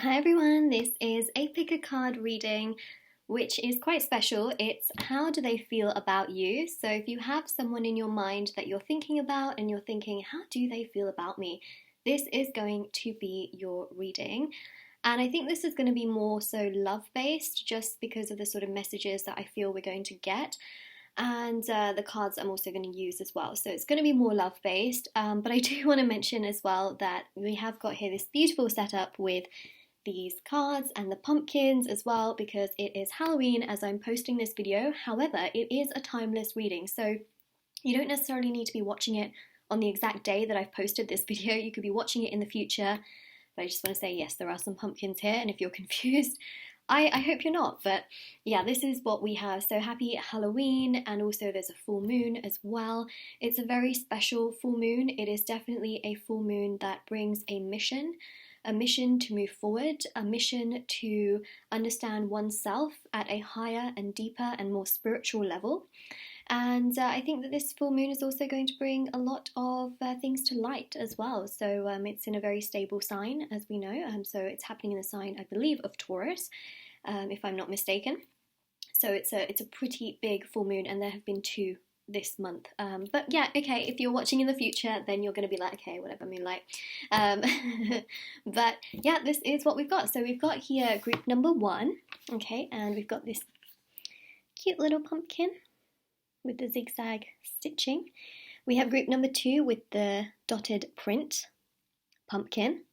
Hi everyone, this is a pick a card reading, which is quite special. It's how do they feel about you? So if you have someone in your mind that you're thinking about and you're thinking, how do they feel about me? This is going to be your reading. And I think this is going to be more so love-based just because of the sort of messages that I feel we're going to get. And the cards I'm also going to use as well. So it's going to be more love-based. But I do want to mention as well that we have got here this beautiful setup with these cards and the pumpkins as well because it is Halloween as I'm posting this video. However, it is a timeless reading, so you don't necessarily need to be watching it on the exact day that I've posted this video. You could be watching it in the future, but I just want to say yes, there are some pumpkins here, and if you're confused, I hope you're not, but yeah, this is what we have. So happy Halloween, and also there's a full moon as well. It's a very special full moon. It is definitely a full moon that brings a mission to move forward, a mission to understand oneself at a higher and deeper and more spiritual level. And I think that this full moon is also going to bring a lot of things to light as well. So it's in a very stable sign, as we know. So it's happening in the sign, I believe, of Taurus, if I'm not mistaken. So it's a pretty big full moon, and there have been two this month. But yeah, okay, if you're watching in the future, then you're going to be like, okay, whatever, Moonlight. But yeah, this is what we've got. So we've got here group number 1, okay, and we've got this cute little pumpkin with the zigzag stitching. We have group number 2 with the dotted print pumpkin.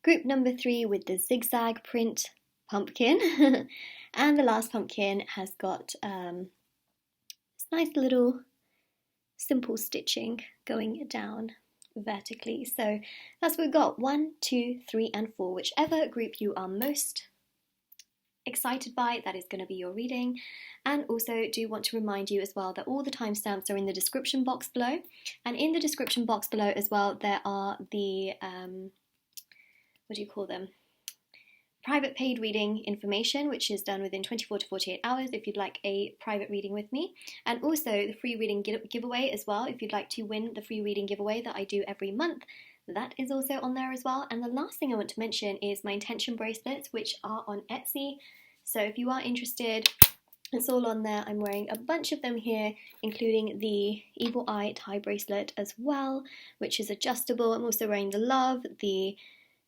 Group number 3 with the zigzag print pumpkin. And the last pumpkin has got this nice little simple stitching going down vertically. So that's what we've got, 1, 2, 3, and 4. Whichever group you are most excited by, that is going to be your reading. And also do want to remind you as well that all the timestamps are in the description box below, and in the description box below as well there are the what do you call them, private paid reading information, which is done within 24 to 48 hours if you'd like a private reading with me, and also the free reading giveaway as well if you'd like to win the free reading giveaway that I do every month. That is also on there as well. And the last thing I want to mention is my intention bracelets, which are on Etsy. So if you are interested, it's all on there. I'm wearing a bunch of them here, including the Evil Eye tie bracelet as well, which is adjustable. I'm also wearing the Love, the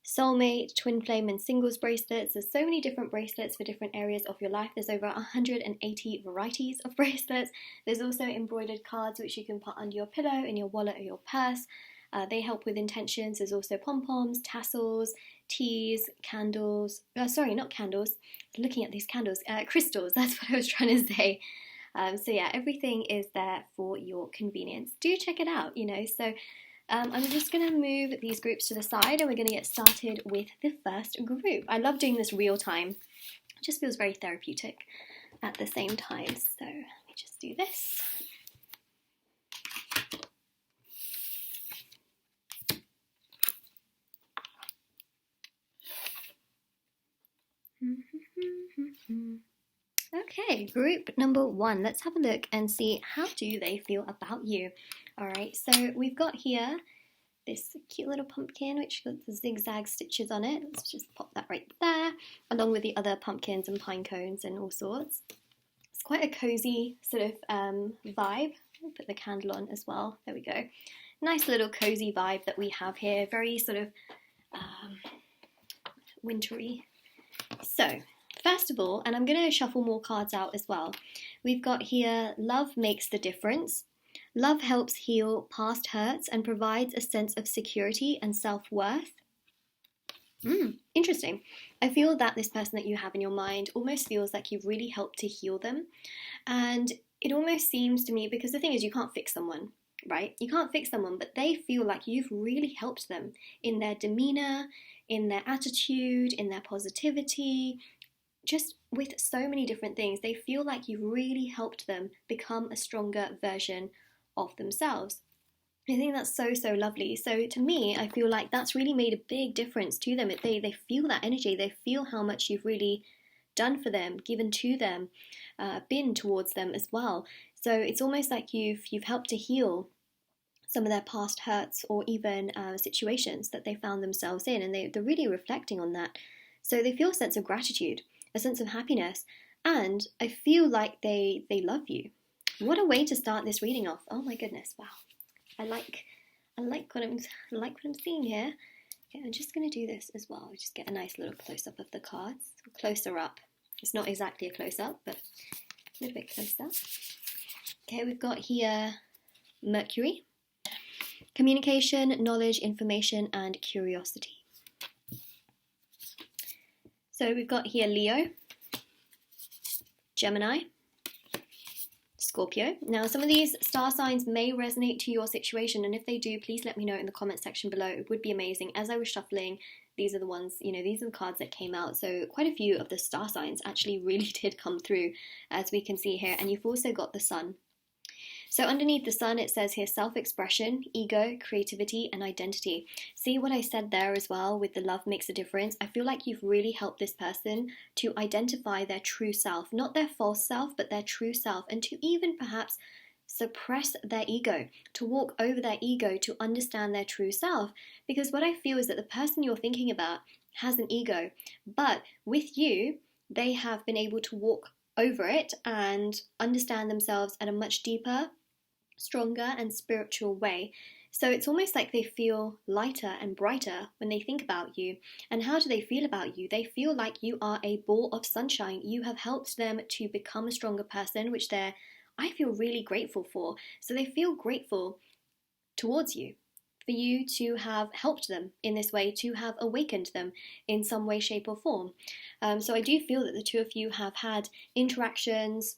Soulmate, Twin Flame, and Singles bracelets. There's so many different bracelets for different areas of your life. There's over 180 varieties of bracelets. There's also embroidered cards which you can put under your pillow, in your wallet, or your purse. They help with intentions. There's also pom-poms, tassels, teas, candles. Sorry, not candles. Looking at these candles. Crystals, that's what I was trying to say. So yeah, everything is there for your convenience. Do check it out, So I'm just going to move these groups to the side, and we're going to get started with the first group. I love doing this real time. It just feels very therapeutic at the same time. So let me just do this. Okay, group number 1. Let's have a look and see how do they feel about you. Alright, so we've got here this cute little pumpkin which got the zigzag stitches on it. Let's just pop that right there, along with the other pumpkins and pine cones and all sorts. It's quite a cozy sort of vibe. I'll put the candle on as well. There we go. Nice little cozy vibe that we have here. Very sort of wintry. So, first of all, and I'm going to shuffle more cards out as well, we've got here, love makes the difference. Love helps heal past hurts and provides a sense of security and self-worth. Interesting. I feel that this person that you have in your mind almost feels like you've really helped to heal them. And it almost seems to me, because the thing is, you can't fix someone, right? You can't fix someone, but they feel like you've really helped them in their demeanor, in their attitude, in their positivity, just with so many different things. They feel like you've really helped them become a stronger version of themselves. I think that's so, so lovely. So to me, I feel like that's really made a big difference to them. They feel that energy. They feel how much you've really done for them, given to them, been towards them as well. So it's almost like you've helped to heal some of their past hurts or even situations that they found themselves in, and they're really reflecting on that. So they feel a sense of gratitude, a sense of happiness, and I feel like they love you. What a way to start this reading off. Oh my goodness, wow. I like what I'm seeing here. Okay, I'm just going to do this as well. Just get a nice little close-up of the cards. Closer up. It's not exactly a close-up, but a little bit closer. Okay, we've got here Mercury. Communication, knowledge, information, and curiosity. So we've got here Leo, Gemini, Scorpio. Now, some of these star signs may resonate to your situation, and if they do, please let me know in the comment section below. It would be amazing. As I was shuffling, these are the ones, these are the cards that came out. So quite a few of the star signs actually really did come through, as we can see here. And you've also got the sun. So underneath the sun, it says here self-expression, ego, creativity, and identity. See what I said there as well with the love makes a difference? I feel like you've really helped this person to identify their true self, not their false self, but their true self, and to even perhaps suppress their ego, to walk over their ego, to understand their true self. Because what I feel is that the person you're thinking about has an ego, but with you, they have been able to walk over it and understand themselves at a much deeper, stronger, and spiritual way. So it's almost like they feel lighter and brighter when they think about you. And how do they feel about you? They feel like you are a ball of sunshine. You have helped them to become a stronger person, which I feel really grateful for. So they feel grateful towards you, for you to have helped them in this way, to have awakened them in some way, shape, or form. So I do feel that the two of you have had interactions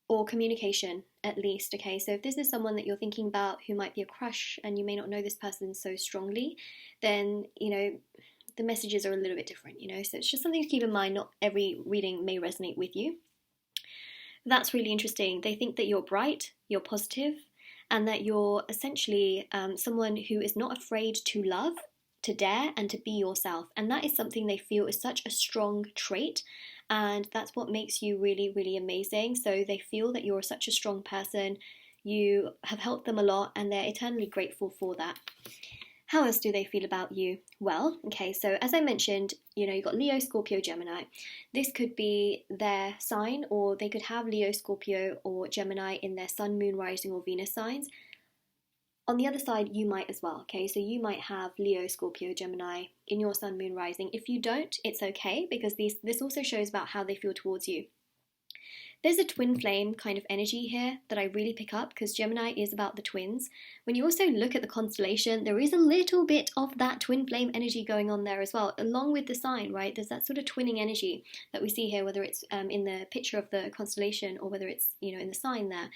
or communication at least, okay? So if this is someone that you're thinking about who might be a crush and you may not know this person so strongly, then, the messages are a little bit different, So it's just something to keep in mind. Not every reading may resonate with you. That's really interesting. They think that you're bright, you're positive, and that you're essentially someone who is not afraid to love, to dare, and to be yourself. And that is something they feel is such a strong trait, and that's what makes you really, really amazing. So they feel that you're such a strong person, you have helped them a lot, and they're eternally grateful for that. How else do they feel about you? Well, okay, so as I mentioned, you've got Leo, Scorpio, Gemini. This could be their sign, or they could have Leo, Scorpio, or Gemini in their sun, moon, rising, or Venus signs. On the other side, you might as well, okay? So you might have Leo, Scorpio, Gemini in your sun, moon, rising. If you don't, it's okay, because this also shows about how they feel towards you. There's a twin flame kind of energy here that I really pick up, because Gemini is about the twins. When you also look at the constellation, there is a little bit of that twin flame energy going on there as well, along with the sign, right? There's that sort of twinning energy that we see here, whether it's in the picture of the constellation or whether it's, in the sign there.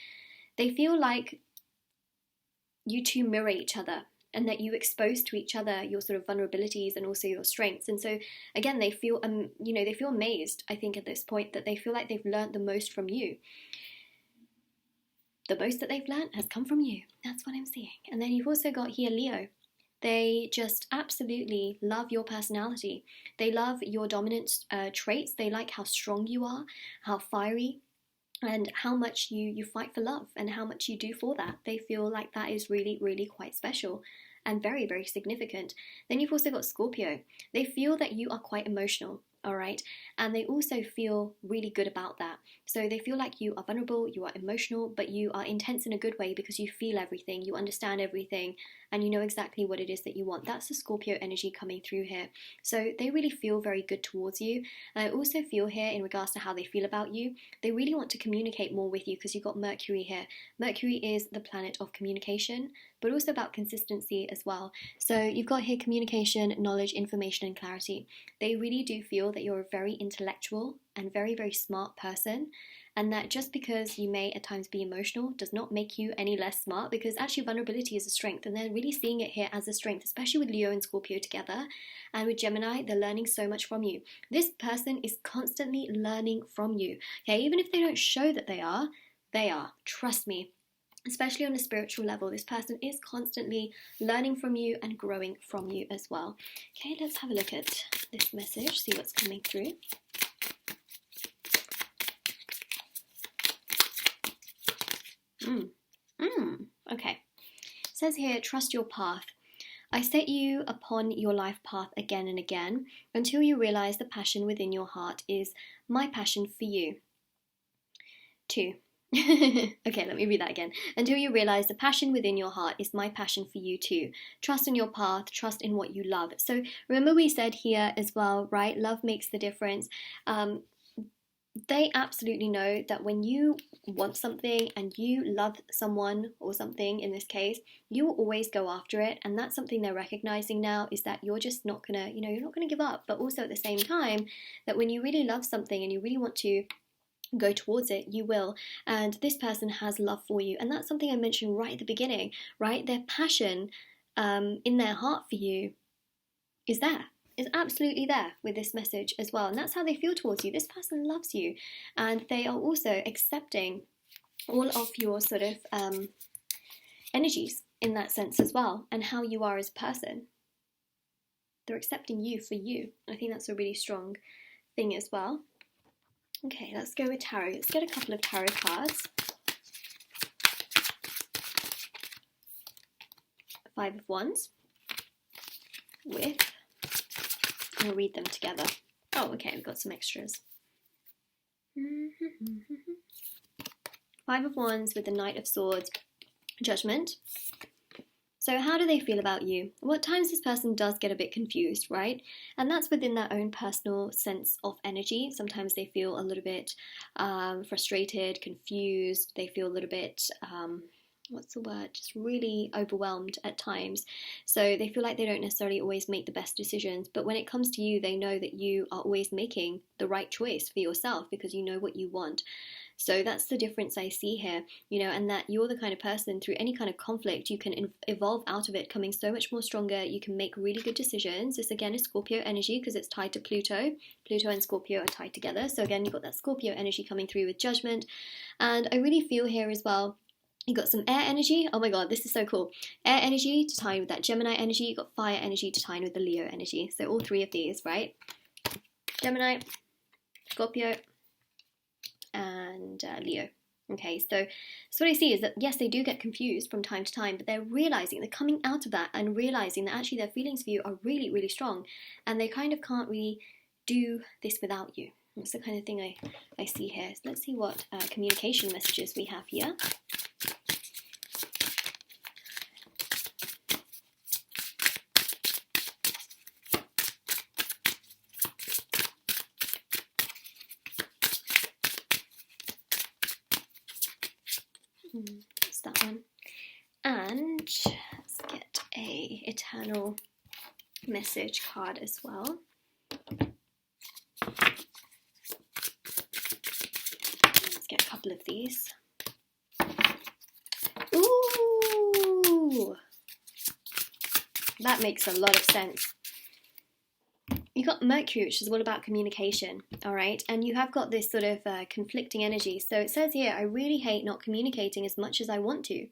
They feel like you two mirror each other, and that you expose to each other your sort of vulnerabilities and also your strengths. And so again, they feel they feel amazed, I think, at this point, that they feel like they've learned the most from you. The most that they've learned has come from you. That's what I'm seeing. And then you've also got here Leo. They just absolutely love your personality. They love your dominant traits. They like how strong you are, how fiery, and how much you fight for love, and how much you do for that. They feel like that is really, really quite special and very, very significant. Then you've also got Scorpio. They feel that you are quite emotional, all right? And they also feel really good about that. So they feel like you are vulnerable, you are emotional, but you are intense in a good way, because you feel everything, you understand everything, and you know exactly what it is that you want. That's the Scorpio energy coming through here. So they really feel very good towards you. And I also feel here, in regards to how they feel about you, they really want to communicate more with you, because you've got Mercury here. Mercury is the planet of communication, but also about consistency as well. So you've got here communication, knowledge, information, and clarity. They really do feel that you're a very intellectual and very, very smart person, and that just because you may at times be emotional does not make you any less smart, because actually vulnerability is a strength, and they're really seeing it here as a strength, especially with Leo and Scorpio together. And with Gemini, they're learning so much from you. This person is constantly learning from you, okay? Even if they don't show that they are, trust me. Especially on a spiritual level, this person is constantly learning from you and growing from you as well. Okay, let's have a look at this message, see what's coming through. Okay, it says here, trust your path. I set you upon your life path again and again until you realize the passion within your heart is my passion for you. 2. Okay, let me read that again. Until you realize the passion within your heart is my passion for you too. Trust in your path, trust in what you love. So remember we said here as well, right? Love makes the difference. They absolutely know that when you want something and you love someone or something, in this case, you will always go after it. And that's something they're recognizing now, is that you're just not gonna, you're not gonna give up. But also at the same time, that when you really love something and you really want to go towards it, you will. And this person has love for you. And that's something I mentioned right at the beginning, right? Their passion in their heart for you is there. Is absolutely there with this message as well. And that's how they feel towards you. This person loves you. And they are also accepting all of your sort of energies in that sense as well. And how you are as a person. They're accepting you for you. I think that's a really strong thing as well. Okay, let's go with tarot. Let's get a couple of tarot cards. 5 of Wands. With... We'll read them together. Oh, okay, we've got some extras. 5 of Wands with the Knight of Swords, Judgment. So how do they feel about you? Well, at times this person does get a bit confused, right? And that's within their own personal sense of energy. Sometimes they feel a little bit frustrated, confused. They feel a little bit... what's the word, just really overwhelmed at times. So they feel like they don't necessarily always make the best decisions, but when it comes to you, they know that you are always making the right choice for yourself because you know what you want. So that's the difference I see here, and that you're the kind of person, through any kind of conflict, you can evolve out of it, coming so much more stronger. You can make really good decisions. This again is Scorpio energy because it's tied to Pluto. Pluto and Scorpio are tied together. So again, you've got that Scorpio energy coming through with Judgment. And I really feel here as well, you got some air energy. Oh my god, this is so cool. Air energy to tie in with that Gemini energy. You got fire energy to tie in with the Leo energy. So all 3 of these, right? Gemini, Scorpio, and Leo. Okay, so what I see is that yes, they do get confused from time to time, but they're coming out of that and realizing that actually their feelings for you are really, really strong, and they kind of can't really do this without you. That's the kind of thing I see here. So let's see what communication messages we have here. That's that one. And let's get a Eternal Message card as well. Let's get a couple of these. Ooh! That makes a lot of sense. You got Mercury, which is all about communication, all right? And you have got this sort of conflicting energy. So it says here, I really hate not communicating as much as I want to.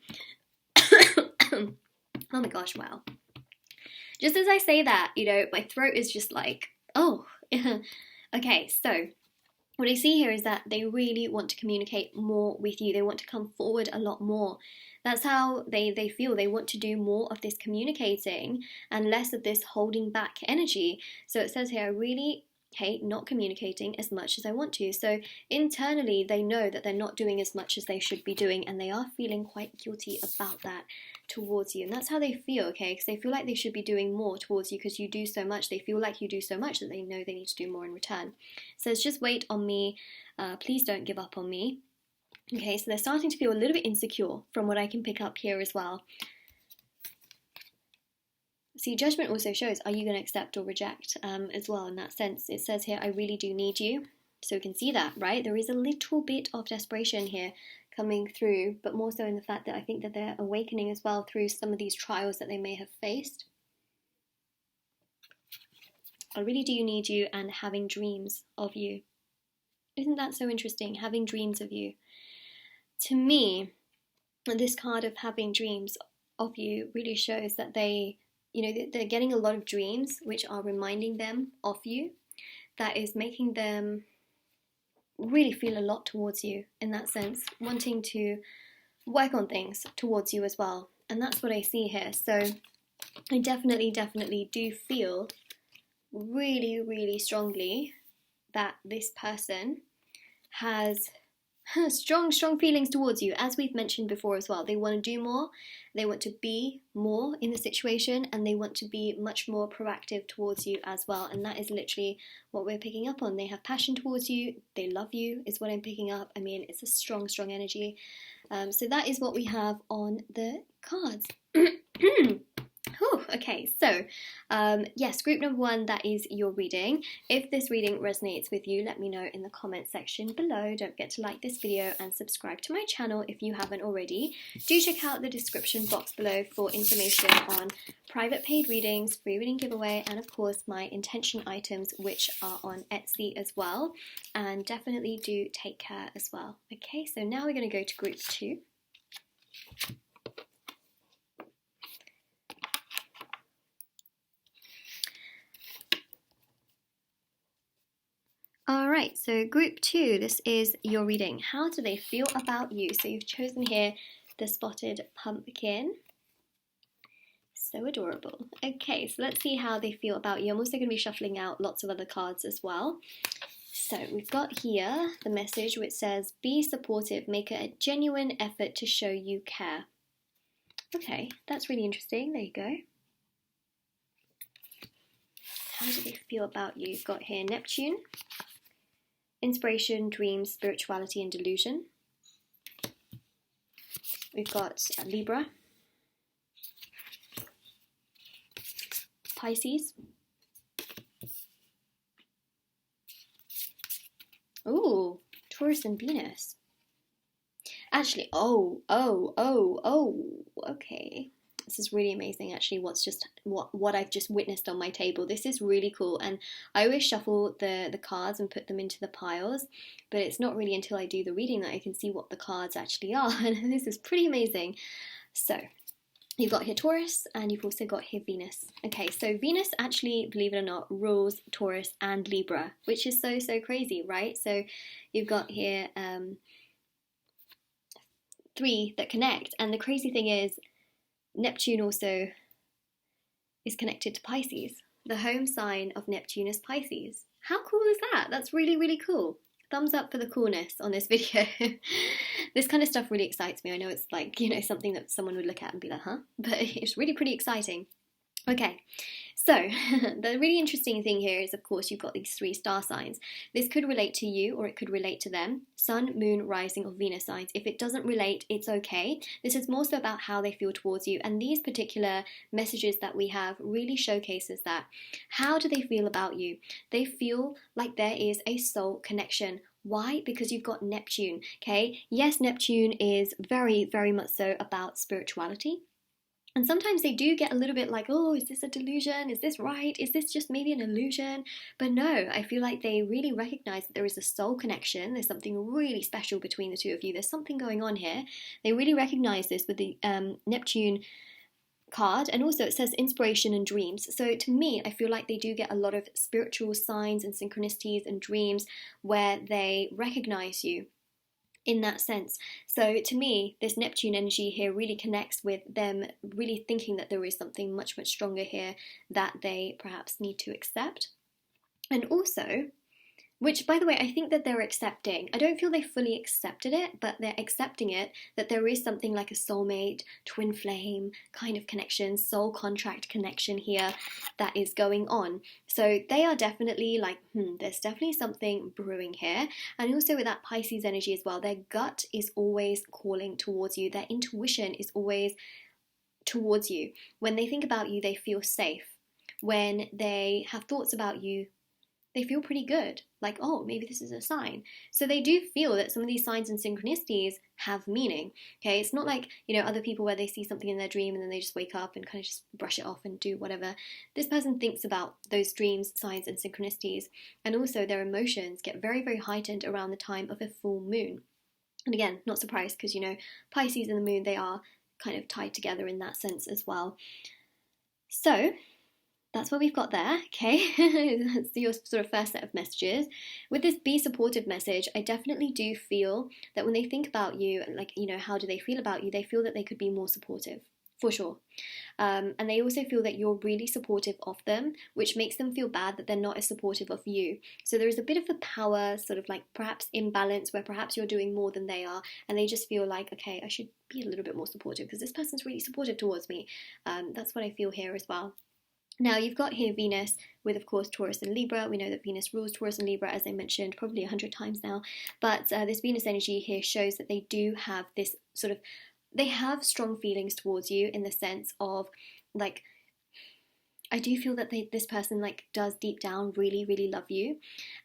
Oh my gosh, wow. Just as I say that, my throat is just like, oh. Okay, so what I see here is that they really want to communicate more with you. They want to come forward a lot more. That's how they feel. They want to do more of this communicating and less of this holding back energy. So it says here, I really hate not communicating as much as I want to. So internally, they know that they're not doing as much as they should be doing, and they are feeling quite guilty about that towards you. And that's how they feel, okay? Because they feel like they should be doing more towards you because you do so much. They feel like you do so much that they know they need to do more in return. So it's just wait on me. Please don't give up on me. Okay, so they're starting to feel a little bit insecure from what I can pick up here as well. See, Judgment also shows, are you going to accept or reject as well in that sense? It says here, I really do need you. So we can see that, right? There is a little bit of desperation here coming through, but more so in the fact that I think that they're awakening as well through some of these trials that they may have faced. I really do need you, and having dreams of you. Isn't that so interesting? Having dreams of you. To me, this card of having dreams of you really shows that they're getting a lot of dreams which are reminding them of you. That is making them really feel a lot towards you in that sense, wanting to work on things towards you as well. And that's what I see here. So I definitely do feel really strongly that this person has strong feelings towards you, as we've mentioned before as well. They want to do more, they want to be more in the situation, and they want to be much more proactive towards you as well. And that is literally what we're picking up on. They have passion towards you, they love you is what I'm picking up. I mean, it's a strong energy. So that is what we have on the cards. Okay, so yes, group number 1, that is your reading. If this reading resonates with you, let me know in the comment section below. Don't forget to like this video and subscribe to my channel if you haven't already. Do check out the description box below for information on private paid readings, free reading giveaway, and of course my intention items, which are on Etsy as well. And definitely do take care as well. Okay, so now we're going to go to group 2. Alright, so group 2, this is your reading. How do they feel about you? So you've chosen here the spotted pumpkin. So adorable. Okay, so let's see how they feel about you. I'm also going to be shuffling out lots of other cards as well. So we've got here the message which says, be supportive, make a genuine effort to show you care. Okay, that's really interesting. There you go. How do they feel about you? You've got here Neptune, inspiration, dreams, spirituality, and delusion. We've got Libra, Pisces. Ooh, Taurus and Venus. Actually, okay. This is really amazing, actually, what I've just witnessed on my table. This is really cool, and I always shuffle the cards and put them into the piles, but it's not really until I do the reading that I can see what the cards actually are, and this is pretty amazing. So, you've got here Taurus, and you've also got here Venus. Okay, so Venus actually, believe it or not, rules Taurus and Libra, which is so crazy, right? So, you've got here 3 that connect, and the crazy thing is, Neptune also is connected to Pisces. The home sign of Neptune is Pisces. How cool is that? That's really cool. Thumbs up for the coolness on this video. This kind of stuff really excites me. I know it's like, you know, something that someone would look at and be like, huh? But it's really pretty exciting. Okay, so the really interesting thing here is, of course, you've got these 3 star signs. This could relate to you or it could relate to them. Sun, Moon, Rising, or Venus signs. If it doesn't relate, it's okay. This is more so about how they feel towards you, and these particular messages that we have really showcases that. How do they feel about you? They feel like there is a soul connection. Why? Because you've got Neptune, okay? Yes, Neptune is very much so about spirituality. And sometimes they do get a little bit like, oh, is this a delusion? Is this right? Is this just maybe an illusion? But no, I feel like they really recognize that there is a soul connection. There's something really special between the two of you. There's something going on here. They really recognize this with the Neptune card, and also it says inspiration and dreams. So to me, I feel like they do get a lot of spiritual signs and synchronicities and dreams where they recognize you in that sense. So to me, this Neptune energy here really connects with them really thinking that there is something much stronger here that they perhaps need to accept. And also, which, by the way, I think that they're accepting. I don't feel they fully accepted it, but they're accepting it, that there is something like a soulmate, twin flame kind of connection, soul contract connection here that is going on. So they are definitely like, there's definitely something brewing here. And also with that Pisces energy as well, their gut is always calling towards you. Their intuition is always towards you. When they think about you, they feel safe. When they have thoughts about you, they feel pretty good, like, oh, maybe this is a sign. So they do feel that some of these signs and synchronicities have meaning, okay? It's not like, you know, other people where they see something in their dream and then they just wake up and kind of just brush it off and do whatever. This person thinks about those dreams, signs, and synchronicities, and also their emotions get very heightened around the time of a full moon. And again, not surprised because, you know, Pisces and the moon, they are kind of tied together in that sense as well. So that's what we've got there, okay? That's your sort of first set of messages. With this be supportive message, I definitely do feel that when they think about you, like, you know, how do they feel about you? They feel that they could be more supportive. for sure. And they also feel that you're really supportive of them, which makes them feel bad that they're not as supportive of you. So there is a bit of a power sort of like perhaps imbalance where perhaps you're doing more than they are, and they just feel like, okay, I should be a little bit more supportive because this person's really supportive towards me. That's what I feel here as well. Now you've got here Venus with, of course, Taurus and Libra. We know that Venus rules Taurus and Libra, as I mentioned probably 100 times now. But this Venus energy here shows that they do have this sort of, they have strong feelings towards you in the sense of, like, I do feel that this person like does deep down really, really love you.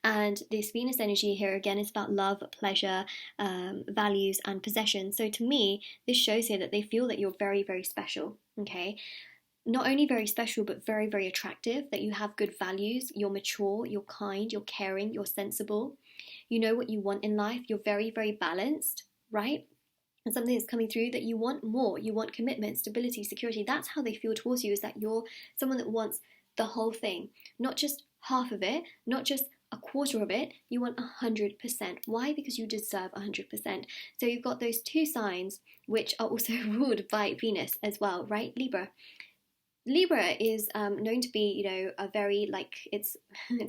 And this Venus energy here again is about love, pleasure, values and possession. So to me, this shows here that they feel that you're very, very special, okay? Not only very special, but very, very attractive, that you have good values, you're mature, you're kind, you're caring, you're sensible. You know what you want in life, you're very, very balanced, right? And something that's coming through that you want more, you want commitment, stability, security. That's how they feel towards you, is that you're someone that wants the whole thing, not just half of it, not just a quarter of it, you want 100%. Why? Because you deserve 100%. So you've got those two signs which are also ruled by Venus as well, right? Libra is known to be, you know, a very, like, it's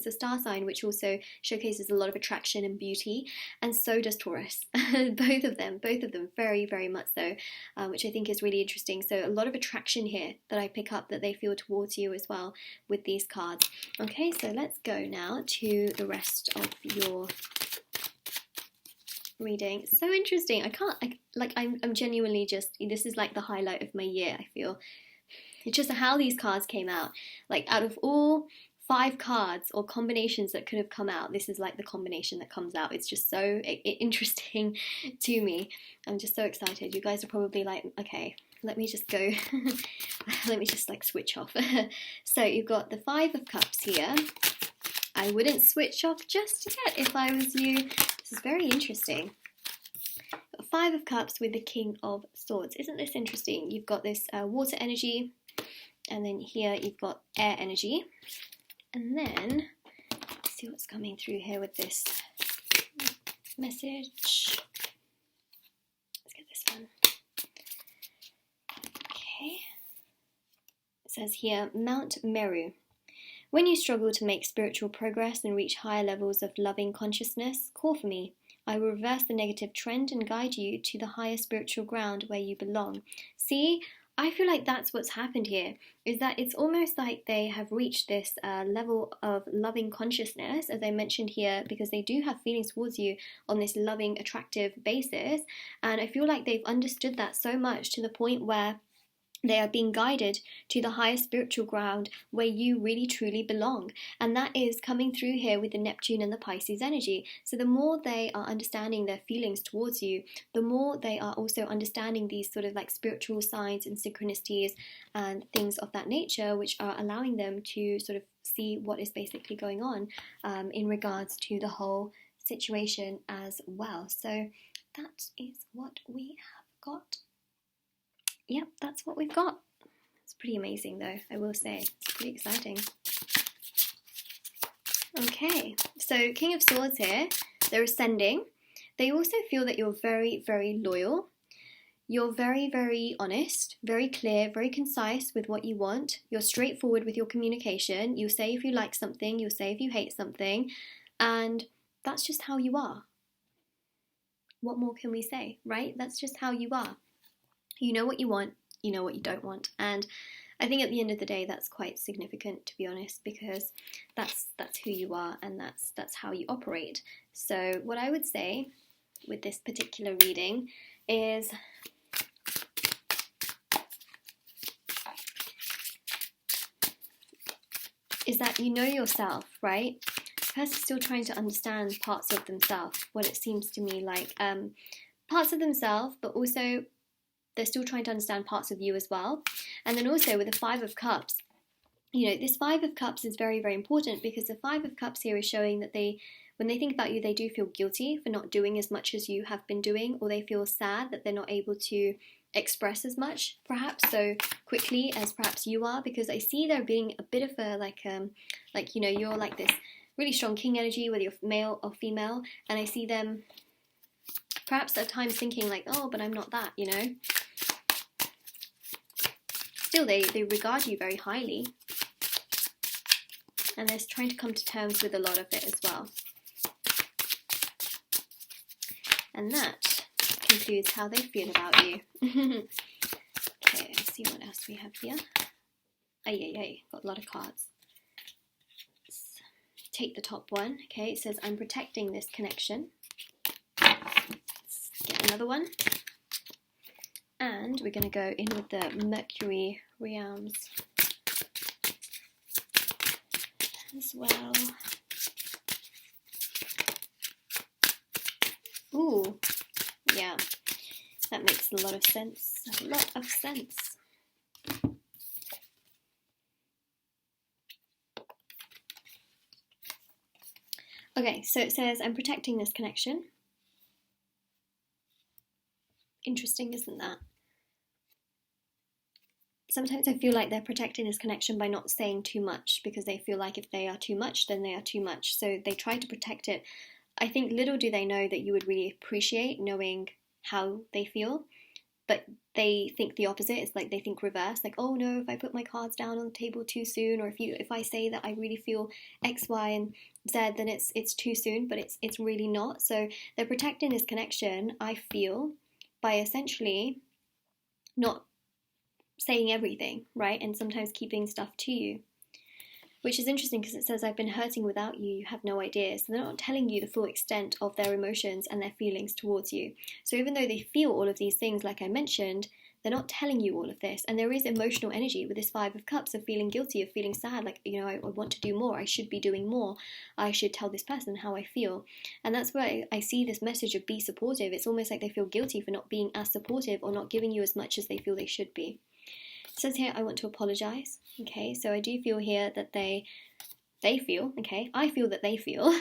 a star sign which also showcases a lot of attraction and beauty, and so does Taurus. both of them very, very much so, which I think is really interesting. So a lot of attraction here that I pick up that they feel towards you as well with these cards. Okay, so let's go now to the rest of your reading. So interesting. I'm genuinely just, this is like the highlight of my year, I feel. It's just how these cards came out. Like, out of all 5 cards or combinations that could have come out, this is like the combination that comes out. It's just so interesting to me. I'm just so excited. You guys are probably like, okay, let me just go. Let me just like switch off. So you've got the 5 of Cups here. I wouldn't switch off just yet if I was you. This is very interesting. 5 of Cups with the King of Swords. Isn't this interesting? You've got this water energy, and then here you've got air energy. And then, let's see what's coming through here with this message. Let's get this one. Okay. It says here, Mount Meru. When you struggle to make spiritual progress and reach higher levels of loving consciousness, call for me. I will reverse the negative trend and guide you to the higher spiritual ground where you belong. See, I feel like that's what's happened here, is that it's almost like they have reached this level of loving consciousness, as I mentioned here, because they do have feelings towards you on this loving, attractive basis. And I feel like they've understood that so much to the point where they are being guided to the higher spiritual ground where you really truly belong. And that is coming through here with the Neptune and the Pisces energy. So the more they are understanding their feelings towards you, the more they are also understanding these sort of like spiritual signs and synchronicities and things of that nature, which are allowing them to sort of see what is basically going on in regards to the whole situation as well. So that is what we have got. Yep, that's what we've got. It's pretty amazing though, I will say. It's pretty exciting. Okay, so King of Swords here, they're ascending. They also feel that you're very, very loyal. You're very, very honest, very clear, very concise with what you want. You're straightforward with your communication. You'll say if you like something, you'll say if you hate something, and that's just how you are. What more can we say, right? That's just how you are. You know what you want, you know what you don't want. And I think at the end of the day, that's quite significant, to be honest, because that's who you are and that's how you operate. So what I would say with this particular reading is that you know yourself, right? The person's still trying to understand parts of themselves, what it seems to me like. Parts of themselves, but also they're still trying to understand parts of you as well. And then also with the 5 of Cups, you know, this 5 of Cups is very, very important because the 5 of Cups here is showing that when they think about you, they do feel guilty for not doing as much as you have been doing, or they feel sad that they're not able to express as much, perhaps, so quickly as perhaps you are, because I see there being a bit of a, like, you know, you're like this really strong king energy, whether you're male or female, and I see them perhaps at times thinking like, oh, but I'm not that, you know. still they regard you very highly. And they're trying to come to terms with a lot of it as well. And that concludes how they feel about you. Okay, let's see what else we have here. Got a lot of cards. Let's take the top one. Okay, it says, I'm protecting this connection. Let's get another one. And we're going to go in with the Mercury realms as well. Ooh, yeah, that makes a lot of sense. A lot of sense. Okay, so it says, I'm protecting this connection. Interesting, isn't that? Sometimes I feel like they're protecting this connection by not saying too much, because they feel like if they are too much, then they are too much. So they try to protect it. I think little do they know that you would really appreciate knowing how they feel, but they think the opposite. It's like they think reverse, like, oh no, if I put my cards down on the table too soon, or if I say that I really feel X, Y, and Z, then it's too soon, but it's really not. So they're protecting this connection, I feel, by essentially not saying everything, right? And sometimes keeping stuff to you. Which is interesting because it says, I've been hurting without you, you have no idea. So they're not telling you the full extent of their emotions and their feelings towards you. So even though they feel all of these things, like I mentioned, they're not telling you all of this. And there is emotional energy with this Five of Cups of feeling guilty, of feeling sad, like, you know, I want to do more, I should be doing more, I should tell this person how I feel. And that's where I see this message of be supportive. It's almost like they feel guilty for not being as supportive or not giving you as much as they feel they should be. It says here, I want to apologize. Okay, so I do feel here that they feel, okay, I feel that they feel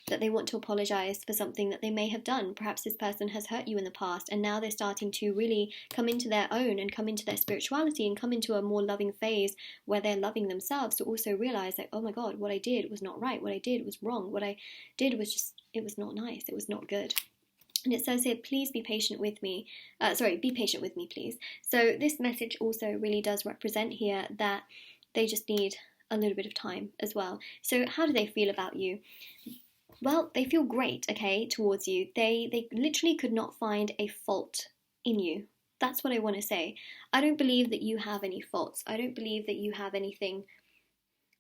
that they want to apologize for something that they may have done. Perhaps this person has hurt you in the past, and now they're starting to really come into their own and come into their spirituality and come into a more loving phase where they're loving themselves, to also realize that, oh my God, what I did was not right. What I did was wrong. What I did was just, it was not nice. It was not good. And it says here, please be patient with me. Be patient with me, please. So this message also really does represent here that they just need a little bit of time as well. So how do they feel about you? Well, they feel great, okay, towards you. They literally could not find a fault in you. That's what I want to say. I don't believe that you have any faults. I don't believe that you have anything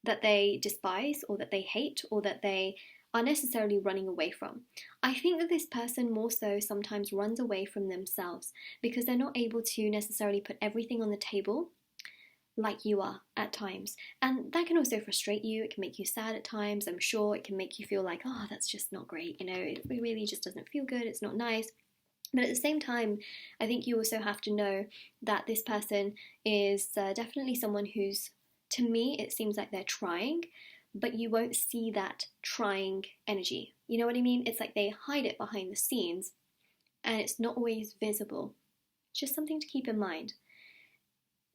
that they despise or that they hate or that they are necessarily running away from. I think that this person more so sometimes runs away from themselves because they're not able to necessarily put everything on the table like you are at times. And that can also frustrate you. It can make you sad at times, I'm sure. It can make you feel like, oh, that's just not great. You know, it really just doesn't feel good. It's not nice. But at the same time, I think you also have to know that this person is definitely someone who's, to me, it seems like they're trying, but you won't see that trying energy. You know what I mean? It's like they hide it behind the scenes and it's not always visible. Just something to keep in mind.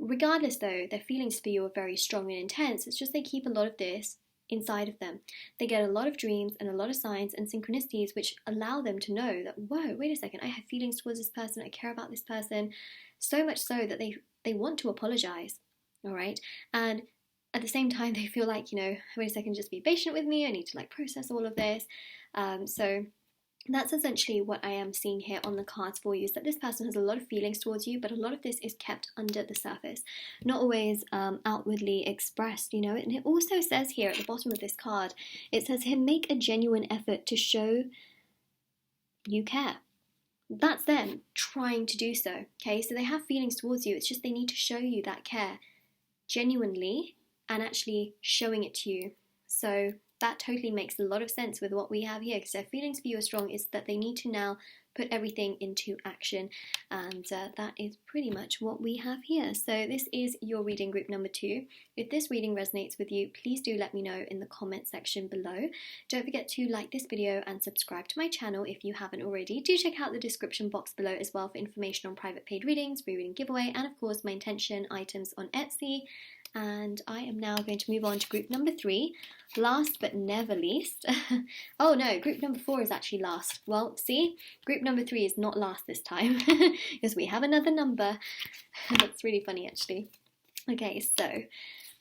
Regardless though, their feelings for you are very strong and intense. It's just they keep a lot of this inside of them. They get a lot of dreams and a lot of signs and synchronicities which allow them to know that, whoa, wait a second, I have feelings towards this person, I care about this person, so much so that they want to apologize, all right? And at the same time, they feel like, you know, wait a second, just be patient with me. I need to like process all of this. So that's essentially what I am seeing here on the cards for you, is that this person has a lot of feelings towards you, but a lot of this is kept under the surface, not always outwardly expressed, you know. And it also says here at the bottom of this card, it says here, make a genuine effort to show you care. That's them trying to do so, okay? So they have feelings towards you. It's just they need to show you that care genuinely and actually showing it to you. So that totally makes a lot of sense with what we have here, because their feelings for you are strong. Is that they need to now put everything into action, and that is pretty much what we have here. So this is your reading group number 2. If this reading resonates with you, please do let me know in the comment section below. Don't forget to like this video and subscribe to my channel if you haven't already. Do check out the description box below as well for information on private paid readings, free reading giveaway, and of course my intention items on Etsy. And I am now going to move on to group number 3, last but never least. Oh no, group number 4 is actually last. Well, see, group number 3 is not last this time because we have another number. That's really funny actually. Okay, so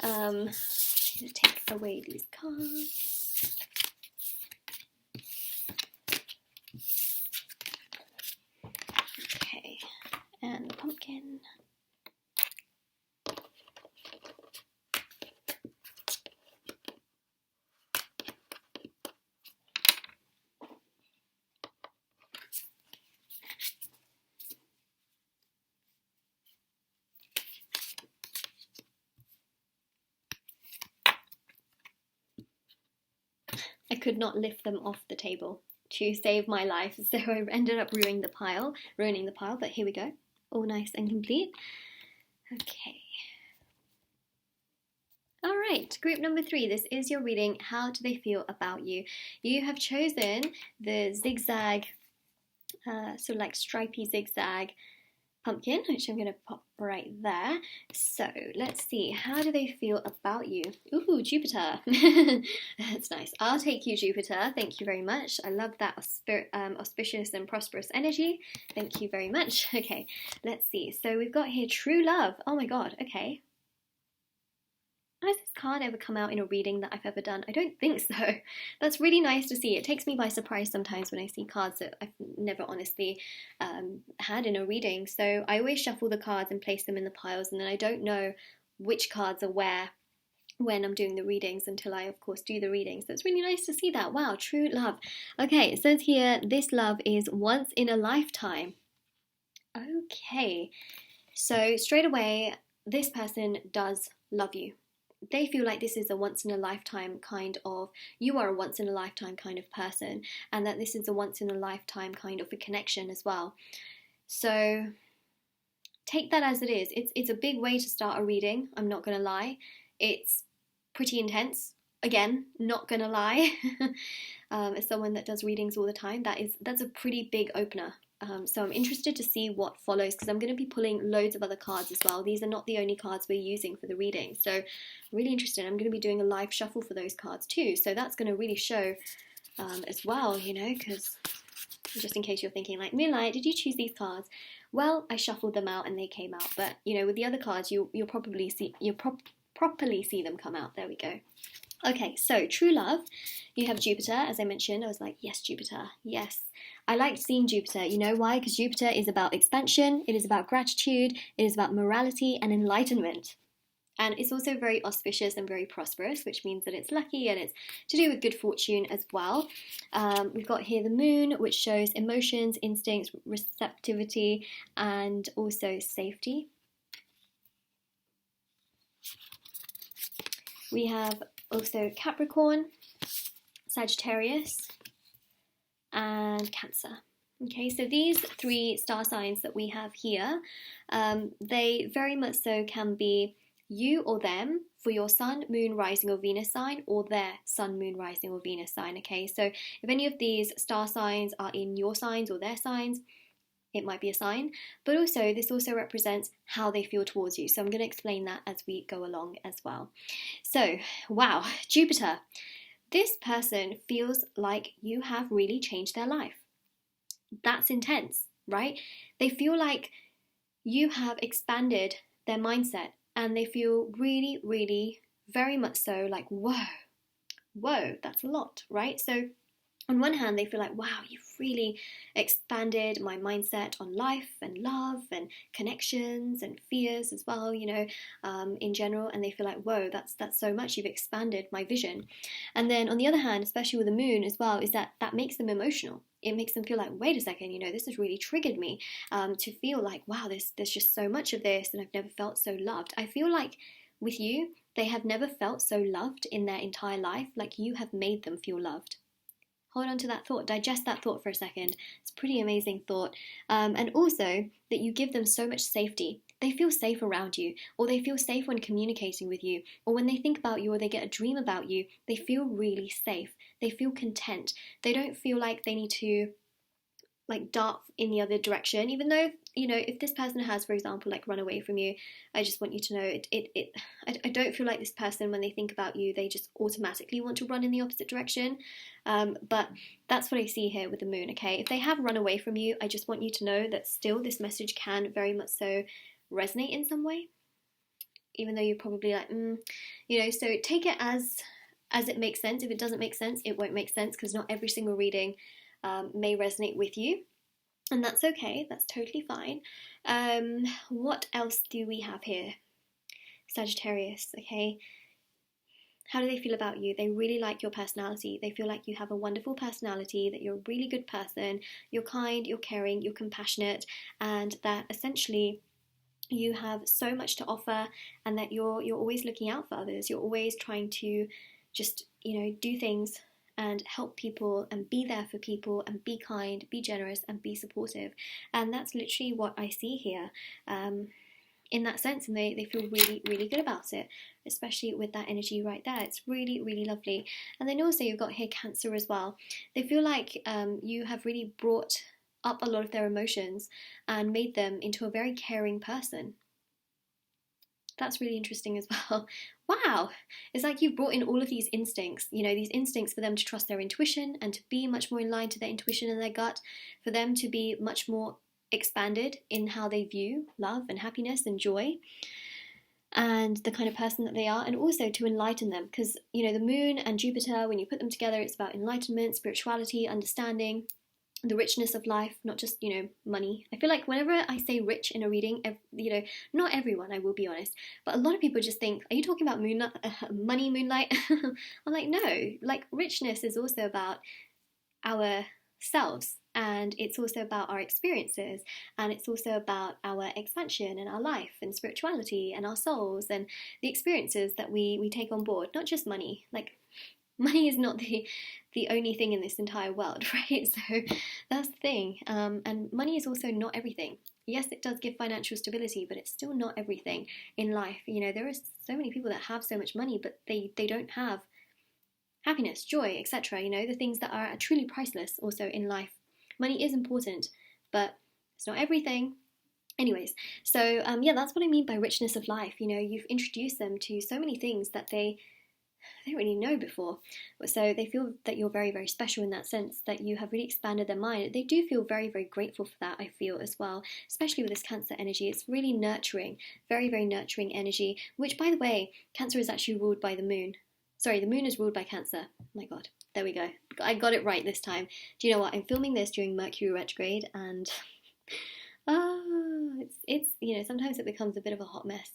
I'm going to take away these cards. Okay, and the pumpkin. I could not lift them off the table to save my life, so I ended up ruining the pile, but here we go. All nice and complete. Okay. Alright, group number 3, this is your reading. How do they feel about you? You have chosen the zigzag, sort of like stripy zigzag pumpkin, which I'm going to pop right there. So let's see, how do they feel about you? Ooh, Jupiter. That's nice. I'll take you, Jupiter. Thank you very much. I love that auspicious and prosperous energy. Thank you very much. Okay, let's see. So we've got here true love. Oh my god, okay. Has this card ever come out in a reading that I've ever done? I don't think so. That's really nice to see. It takes me by surprise sometimes when I see cards that I've never honestly had in a reading. So I always shuffle the cards and place them in the piles, and then I don't know which cards are where when I'm doing the readings until I, of course, do the readings. So it's really nice to see that. Wow, true love. Okay, it says here, this love is once in a lifetime. Okay, so straight away, this person does love you. They feel like this is a once-in-a-lifetime kind of, you are a once-in-a-lifetime kind of person, and that this is a once-in-a-lifetime kind of a connection as well. So take that as it is. It's a big way to start a reading, I'm not going to lie. It's pretty intense. Again, not going to lie. As someone that does readings all the time, that's a pretty big opener. So I'm interested to see what follows, because I'm going to be pulling loads of other cards as well. These are not the only cards we're using for the reading, so I'm really interested. I'm going to be doing a live shuffle for those cards too, so that's going to really show as well, you know, because just in case you're thinking like, Moonlight, did you choose these cards? Well, I shuffled them out and they came out, but you know, with the other cards you'll properly see them come out. There we go. Okay, so true love, you have Jupiter, as I mentioned. I was like, yes, Jupiter, yes. I liked seeing Jupiter. You know why? Because Jupiter is about expansion, it is about gratitude, it is about morality and enlightenment. And it's also very auspicious and very prosperous, which means that it's lucky and it's to do with good fortune as well. We've got here the moon, which shows emotions, instincts, receptivity, and also safety. We have also Capricorn, Sagittarius, and Cancer. Okay, so these 3 star signs that we have here, they very much so can be you or them for your sun, moon, rising, or Venus sign, or their sun, moon, rising, or Venus sign. Okay, so if any of these star signs are in your signs or their signs, it might be a sign, but also this also represents how they feel towards you. So I'm going to explain that as we go along as well. So, wow, Jupiter. This person feels like you have really changed their life. That's intense, right? They feel like you have expanded their mindset, and they feel really, really, very much so like, whoa, that's a lot, right? So on one hand, they feel like, wow, you've really expanded my mindset on life and love and connections and fears as well, you know, in general. And they feel like, whoa, that's so much. You've expanded my vision. And then on the other hand, especially with the moon as well, is that makes them emotional. It makes them feel like, wait a second, you know, this has really triggered me to feel like, wow, there's just so much of this and I've never felt so loved. I feel like with you, they have never felt so loved in their entire life, like you have made them feel loved. Hold on to that thought, digest that thought for a second. It's a pretty amazing thought. And also that you give them so much safety. They feel safe around you, or they feel safe when communicating with you, or when they think about you or they get a dream about you, they feel really safe. They feel content. They don't feel like they need to like dart in the other direction, even though you know, if this person has, for example, like run away from you, I just want you to know I don't feel like this person, when they think about you, they just automatically want to run in the opposite direction. But that's what I see here with the moon, okay? If they have run away from you, I just want you to know that still this message can very much so resonate in some way, even though you're probably like, you know, so take it as it makes sense. If it doesn't make sense, it won't make sense, because not every single reading may resonate with you, and that's okay. That's totally fine. What else do we have here? Sagittarius, okay? How do they feel about you? They really like your personality. They feel like you have a wonderful personality, that you're a really good person, you're kind, you're caring, you're compassionate, and that essentially you have so much to offer, and that you're always looking out for others. You're always trying to just, you know, do things and help people and be there for people and be kind, be generous and be supportive. And that's literally what I see here in that sense. And they feel really, really good about it, especially with that energy right there. It's really, really lovely. And then also you've got here Cancer as well. They feel like you have really brought up a lot of their emotions and made them into a very caring person. That's really interesting as well. Wow, it's like you've brought in all of these instincts, you know, these instincts for them to trust their intuition and to be much more in line to their intuition and their gut, for them to be much more expanded in how they view love and happiness and joy and the kind of person that they are, and also to enlighten them, because, you know, the moon and Jupiter, when you put them together, it's about enlightenment, spirituality, understanding, the richness of life, not just, you know, money. I feel like whenever I say rich in a reading, you know, not everyone, I will be honest, but a lot of people just think, are you talking about money, Moonlight? I'm like, no, like richness is also about ourselves, and it's also about our experiences, and it's also about our expansion and our life and spirituality and our souls and the experiences that we take on board, not just money. Like, money is not the only thing in this entire world, right? So that's the thing. And money is also not everything. Yes, it does give financial stability, but it's still not everything in life. You know, there are so many people that have so much money, but they don't have happiness, joy, etc. You know, the things that are truly priceless also in life. Money is important, but it's not everything. Anyways, so yeah, that's what I mean by richness of life. You know, you've introduced them to so many things that they didn't really know before. So they feel that you're very, very special in that sense, that you have really expanded their mind. They do feel very, very grateful for that, I feel, as well, especially with this Cancer energy. It's really nurturing, very, very nurturing energy, which, by the way, Cancer is actually ruled by the moon. Sorry, the moon is ruled by Cancer. Oh my God, there we go. I got it right this time. Do you know what? I'm filming this during Mercury retrograde, and it's you know, sometimes it becomes a bit of a hot mess.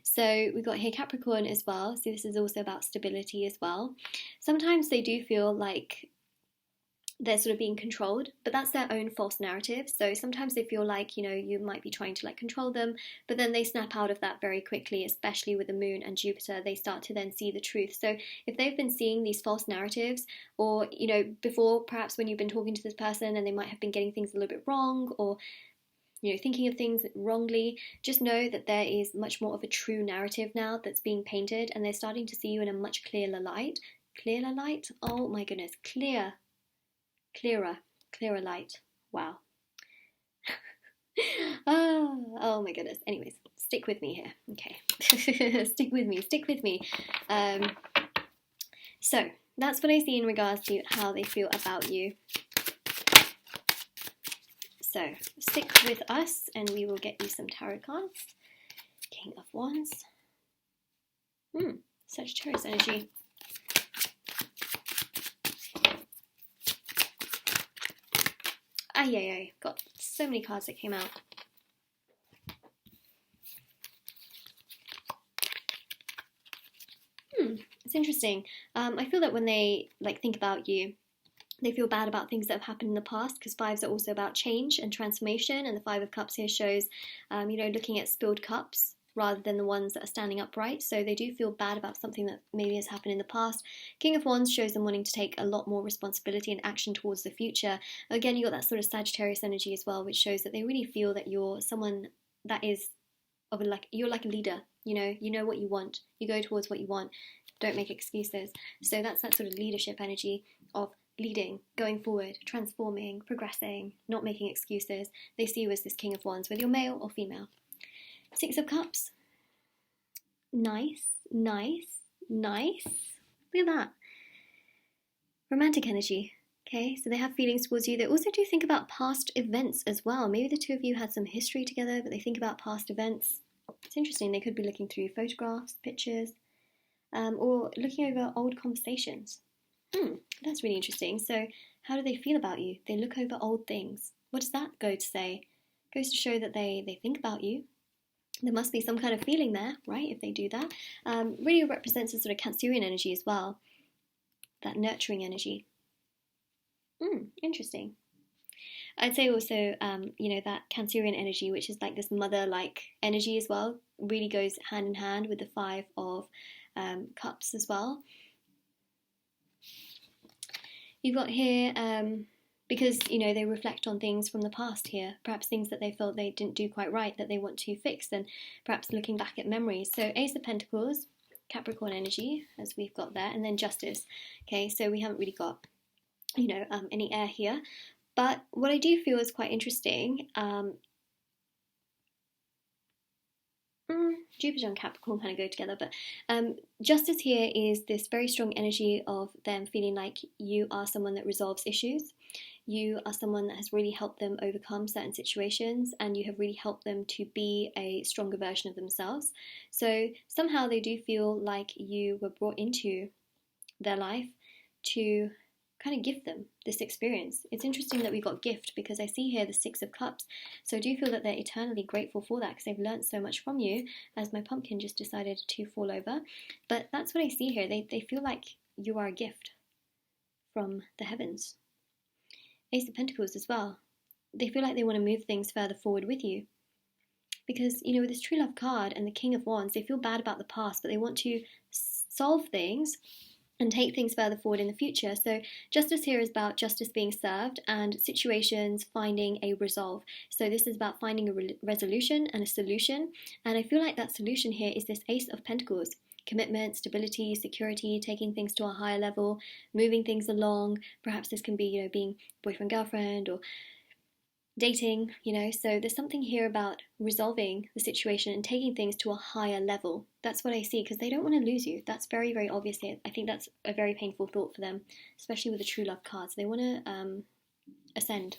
So we've got here Capricorn as well. So this is also about stability as well. Sometimes they do feel like they're sort of being controlled, but that's their own false narrative. So sometimes they feel like, you know, you might be trying to like control them, but then they snap out of that very quickly, especially with the moon and Jupiter. They start to then see the truth. So if they've been seeing these false narratives, or, you know, before, perhaps when you've been talking to this person and they might have been getting things a little bit wrong, or, you know, thinking of things wrongly, just know that there is much more of a true narrative now that's being painted, and they're starting to see you in a much clearer light. Clearer light? Oh my goodness, clearer light. Wow. Oh my goodness. Anyways, stick with me here. Okay. stick with me. So that's what I see in regards to how they feel about you. So stick with us and we will get you some tarot cards. King of Wands. Sagittarius energy. Ay, got so many cards that came out. It's interesting. I feel that when they like think about you, they feel bad about things that have happened in the past, because fives are also about change and transformation, and the Five of Cups here shows, you know, looking at spilled cups rather than the ones that are standing upright. So they do feel bad about something that maybe has happened in the past. King of Wands shows them wanting to take a lot more responsibility and action towards the future. Again, you got that sort of Sagittarius energy as well, which shows that they really feel that you're someone that is of a, like, you're like a leader. You know what you want. You go towards what you want. Don't make excuses. So that's that sort of leadership energy of leading, going forward, transforming, progressing, not making excuses. They see you as this King of Wands, whether you're male or female. Six of Cups. Nice, nice, nice. Look at that. Romantic energy. Okay, so they have feelings towards you. They also do think about past events as well. Maybe the two of you had some history together, but they think about past events. It's interesting. They could be looking through photographs, pictures, or looking over old conversations. That's really interesting. So how do they feel about you? They look over old things. What does that go to say? It goes to show that they think about you. There must be some kind of feeling there, right, if they do that. Really represents a sort of Cancerian energy as well. That nurturing energy. Interesting. I'd say also, that Cancerian energy, which is like this mother-like energy as well, really goes hand in hand with the Five of Cups as well. You've got here, because, they reflect on things from the past here, perhaps things that they felt they didn't do quite right that they want to fix, and perhaps looking back at memories. So Ace of Pentacles, Capricorn energy, as we've got there, and then Justice. Okay, so we haven't really got, any air here. But what I do feel is quite interesting, Jupiter and Capricorn kind of go together, but Justice here is this very strong energy of them feeling like you are someone that resolves issues. You are someone that has really helped them overcome certain situations, and you have really helped them to be a stronger version of themselves. So somehow they do feel like you were brought into their life to kind of give them this experience. It's interesting that we got gift, because I see here the Six of Cups, so I do feel that they're eternally grateful for that, because they've learned so much from you, as my pumpkin just decided to fall over. But that's what I see here. They feel like you are a gift from the heavens. Ace of Pentacles as well. They feel like they want to move things further forward with you, because with this True Love card and the King of Wands, they feel bad about the past, but they want to solve things and take things further forward in the future. So Justice here is about justice being served and situations finding a resolve. So this is about finding a resolution and a solution. And I feel like that solution here is this Ace of Pentacles. Commitment, stability, security, taking things to a higher level, moving things along. Perhaps this can be, being boyfriend, girlfriend, or dating, so there's something here about resolving the situation and taking things to a higher level. That's what I see, because they don't want to lose you. That's very, very obvious here. I think that's a very painful thought for them, especially with the True Love cards. They want to ascend.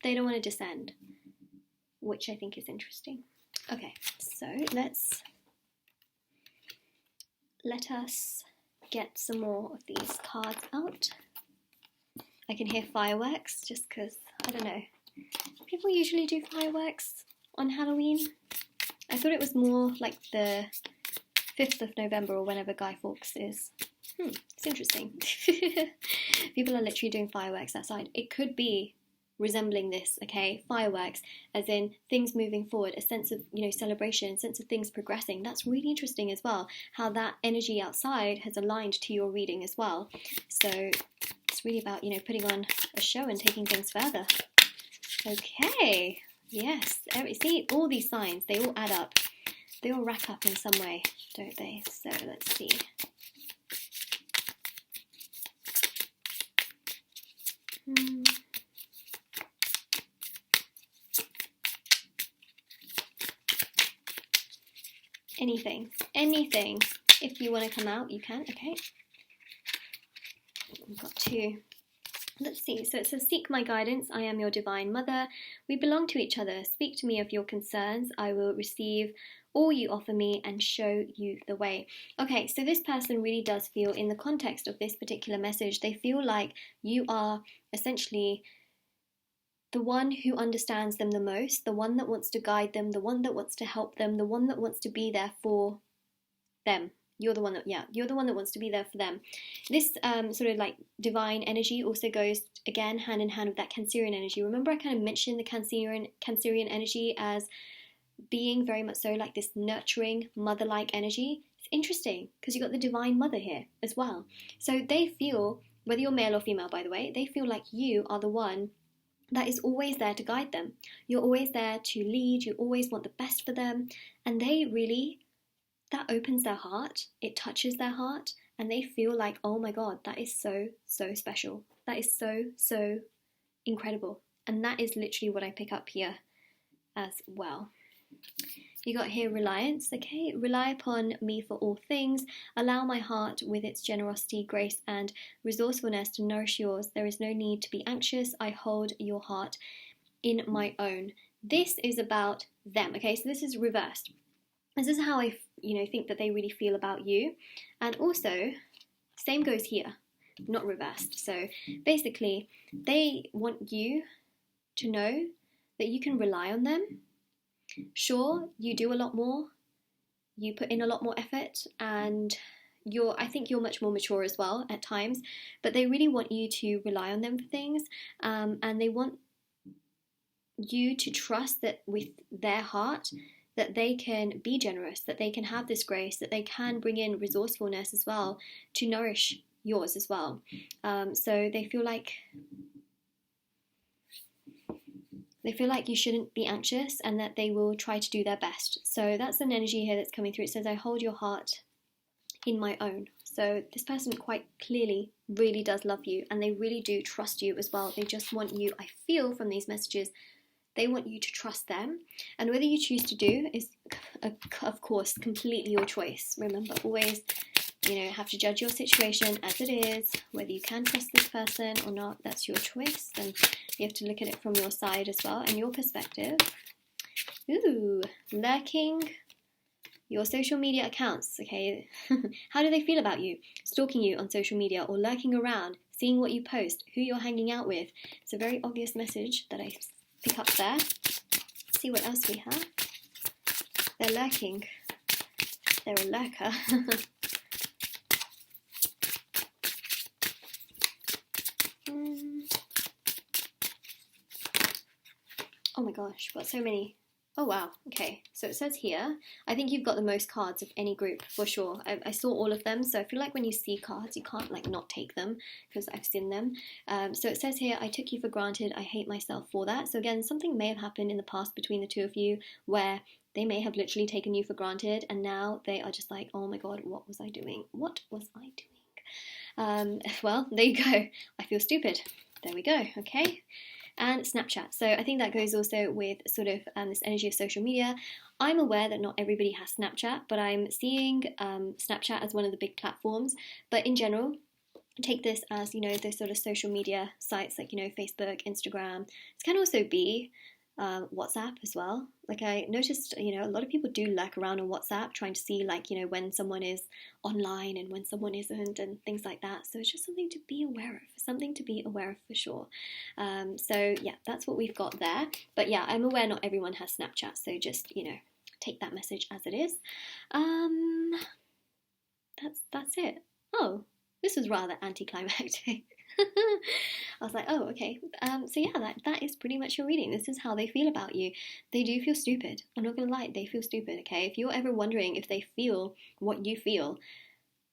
They don't want to descend, which I think is interesting. Okay, so let us get some more of these cards out. I can hear fireworks, just because, I don't know. People usually do fireworks on Halloween. I thought it was more like the 5th of November or whenever Guy Fawkes is. It's interesting. People are literally doing fireworks outside. It could be resembling this, okay? Fireworks, as in things moving forward, a sense of, celebration, a sense of things progressing. That's really interesting as well, how that energy outside has aligned to your reading as well. So it's really about, putting on a show and taking things further. Okay, yes, see, all these signs, they all add up. They all rack up in some way, don't they? So let's see. Anything. If you want to come out, you can, okay. We've got two. Let's see, so it says, seek my guidance, I am your divine mother. We belong to each other. Speak to me of your concerns. I will receive all you offer me and show you the way. Okay, so this person really does feel, in the context of this particular message, they feel like you are essentially the one who understands them the most, the one that wants to guide them, the one that wants to help them, the one that wants to be there for them. You're the one that wants to be there for them. This sort of like divine energy also goes, again, hand in hand with that Cancerian energy. Remember I kind of mentioned the Cancerian energy as being very much so like this nurturing, mother-like energy. It's interesting, because you've got the divine mother here as well. So they feel, whether you're male or female, by the way, they feel like you are the one that is always there to guide them. You're always there to lead. You always want the best for them. And they really... that opens their heart, it touches their heart, and they feel like, oh my God, that is so, so special. That is so, so incredible. And that is literally what I pick up here as well. You got here reliance, okay? Rely upon me for all things. Allow my heart with its generosity, grace, and resourcefulness to nourish yours. There is no need to be anxious. I hold your heart in my own. This is about them, okay? So this is reversed. This is how I, think that they really feel about you. And also, same goes here, not reversed. So basically, they want you to know that you can rely on them. Sure, you do a lot more. You put in a lot more effort, and I think you're much more mature as well at times, but they really want you to rely on them for things, and they want you to trust that with their heart that they can be generous, that they can have this grace, that they can bring in resourcefulness as well to nourish yours as well. So they feel like you shouldn't be anxious, and that they will try to do their best. So that's an energy here that's coming through. It says, I hold your heart in my own. So this person quite clearly really does love you, and they really do trust you as well. They just want you, I feel from these messages, they want you to trust them. And whether you choose to do is, of course, completely your choice. Remember, always, have to judge your situation as it is. Whether you can trust this person or not, that's your choice. And you have to look at it from your side as well and your perspective. Ooh, lurking your social media accounts, okay? How do they feel about you? Stalking you on social media or lurking around, seeing what you post, who you're hanging out with. It's a very obvious message that I pick up there. Let's see what else we have. They're lurking. They're a lurker. Oh my gosh, got so many. Oh wow, okay. So it says here, I think you've got the most cards of any group for sure. I saw all of them, so I feel like when you see cards, you can't not take them because I've seen them. So it says here, I took you for granted. I hate myself for that. So again, something may have happened in the past between the two of you where they may have literally taken you for granted, and now they are just like, oh my God, what was I doing? What was I doing? Well, there you go. I feel stupid. There we go, okay? And Snapchat. So I think that goes also with sort of this energy of social media. I'm aware that not everybody has Snapchat, but I'm seeing Snapchat as one of the big platforms. But in general, take this as, the sort of social media sites like, Facebook, Instagram. This can also be WhatsApp as well. Like I noticed, a lot of people do lurk around on WhatsApp trying to see when someone is online and when someone isn't and things like that. So it's just something to be aware of, for sure. So yeah, that's what we've got there. But yeah, I'm aware not everyone has Snapchat, so just, take that message as it is. That's it. Oh, this was rather anticlimactic. I was like, oh, okay. So yeah, that is pretty much your reading. This is how they feel about you. They do feel stupid. I'm not gonna lie, they feel stupid, okay? If you're ever wondering if they feel what you feel,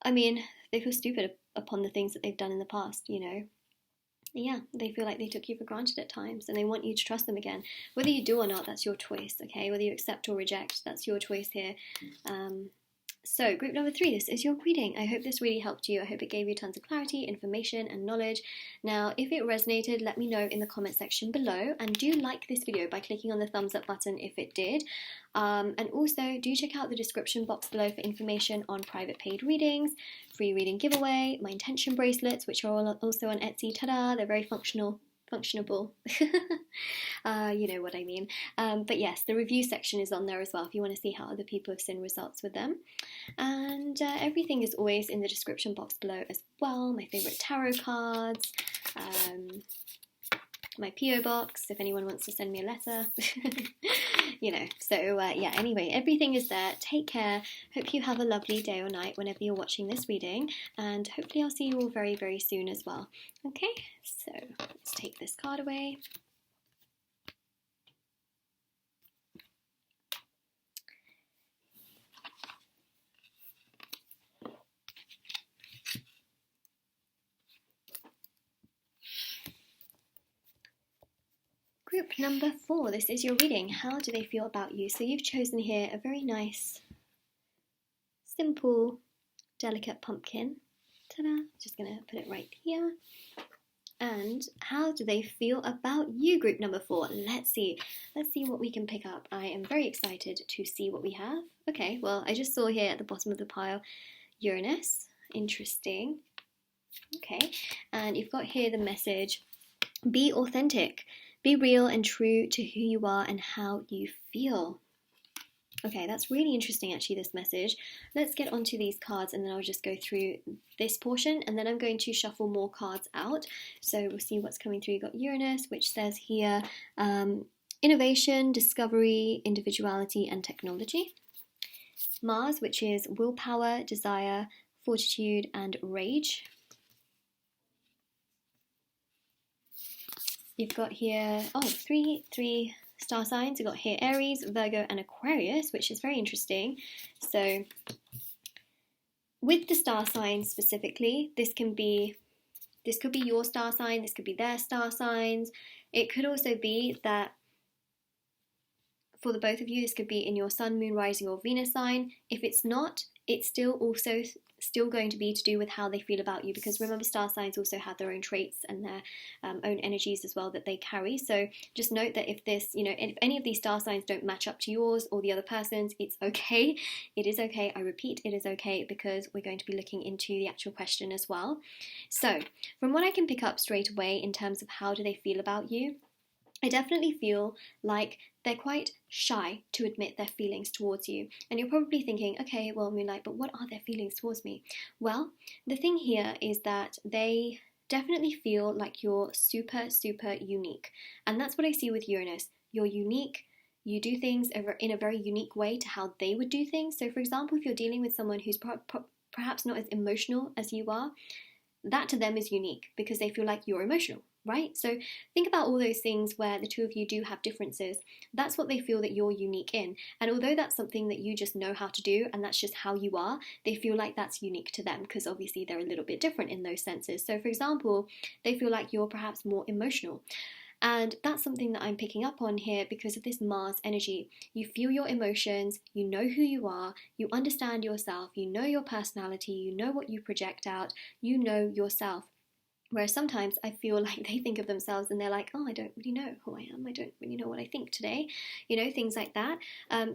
I mean, they feel stupid upon the things that they've done in the past, Yeah, they feel like they took you for granted at times, and they want you to trust them again. Whether you do or not, that's your choice, okay? Whether you accept or reject, that's your choice here. So, group number 3, this is your reading. I hope this really helped you. I hope it gave you tons of clarity, information, and knowledge. Now, if it resonated, let me know in the comment section below. And do like this video by clicking on the thumbs up button if it did. And also, do check out the description box below for information on private paid readings, free reading giveaway, my intention bracelets, which are also on Etsy. Ta-da! They're very functionable. You know what I mean. But yes, the review section is on there as well if you want to see how other people have seen results with them. And everything is always in the description box below as well. My favourite tarot cards, my PO box if anyone wants to send me a letter. So yeah, anyway, everything is there. Take care. Hope you have a lovely day or night whenever you're watching this reading, and hopefully I'll see you all very, very soon as well. Okay, so let's take this card away. Group number 4, this is your reading. How do they feel about you? So you've chosen here a very nice, simple, delicate pumpkin. Ta-da! Just gonna put it right here. And how do they feel about you, group number 4? Let's see what we can pick up. I am very excited to see what we have. Okay, well, I just saw here at the bottom of the pile Uranus. Interesting. Okay, and you've got here the message: be authentic, be real and true to who you are and how you feel. Okay, that's really interesting actually, this message. Let's get onto these cards and then I'll just go through this portion and then I'm going to shuffle more cards out. So we'll see what's coming through. You've got Uranus, which says here innovation, discovery, individuality and technology. Mars, which is willpower, desire, fortitude and rage. You've got here, three star signs. You've got here Aries, Virgo and Aquarius, which is very interesting. So with the star signs specifically, this could be your star sign, this could be their star signs. It could also be that for the both of you, this could be in your Sun, Moon, Rising or Venus sign. If it's not, it's still going to be to do with how they feel about you, because remember, star signs also have their own traits and their own energies as well that they carry. So just note that if this, if any of these star signs don't match up to yours or the other person's, it's okay. It is okay. I repeat, it is okay, because we're going to be looking into the actual question as well. So from what I can pick up straight away in terms of how do they feel about you, I definitely feel like they're quite shy to admit their feelings towards you. And you're probably thinking, okay, well, Moonlight, but what are their feelings towards me? Well, the thing here is that they definitely feel like you're super, super unique. And that's what I see with Uranus. You're unique. You do things in a very unique way to how they would do things. So, for example, if you're dealing with someone who's perhaps not as emotional as you are, that to them is unique because they feel like you're emotional, right? So think about all those things where the two of you do have differences. That's what they feel that you're unique in. And although that's something that you just know how to do and that's just how you are, they feel like that's unique to them because obviously they're a little bit different in those senses. So for example, they feel like you're perhaps more emotional. And that's something that I'm picking up on here because of this Mars energy. You feel your emotions, you know who you are, you understand yourself, you know your personality, you know what you project out, you know yourself. Whereas sometimes I feel like they think of themselves and they're like, oh, I don't really know who I am. I don't really know what I think today. Things like that.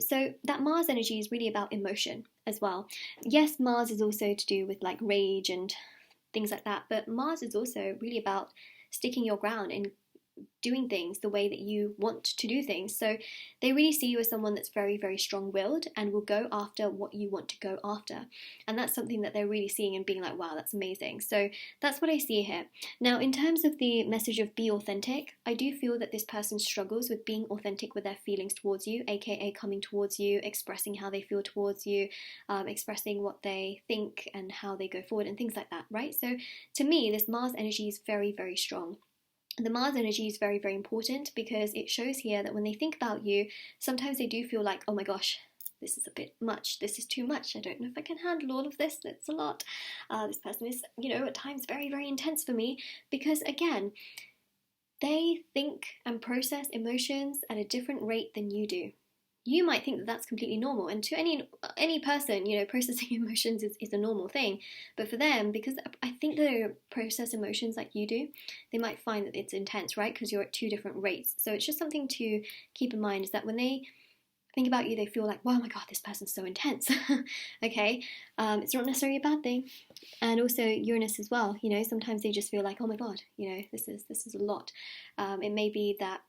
So that Mars energy is really about emotion as well. Yes, Mars is also to do with like rage and things like that. But Mars is also really about sticking your ground and doing things the way that you want to do things. So they really see you as someone that's very, very strong-willed and will go after what you want to go after. And that's something that they're really seeing and being like, wow, that's amazing. So that's what I see here. Now, in terms of the message of be authentic, I do feel that this person struggles with being authentic with their feelings towards you, aka coming towards you, expressing how they feel towards you, expressing what they think and how they go forward and things like that, right? So to me, this Mars energy is very, very strong. The Mars energy is very, very important because it shows here that when they think about you, sometimes they do feel like, oh my gosh, this is a bit much, this is too much, I don't know if I can handle all of this, it's a lot. This person is, at times very, very intense for me because, again, they think and process emotions at a different rate than you do. You might think that that's completely normal, and to any person, processing emotions is a normal thing. But for them, because I think they process emotions like you do, they might find that it's intense, right? Because you're at two different rates. So it's just something to keep in mind, is that when they think about you, they feel like, wow, my God, this person's so intense. Okay, it's not necessarily a bad thing. And also Uranus as well. Sometimes they just feel like, oh my God, this is a lot. It may be that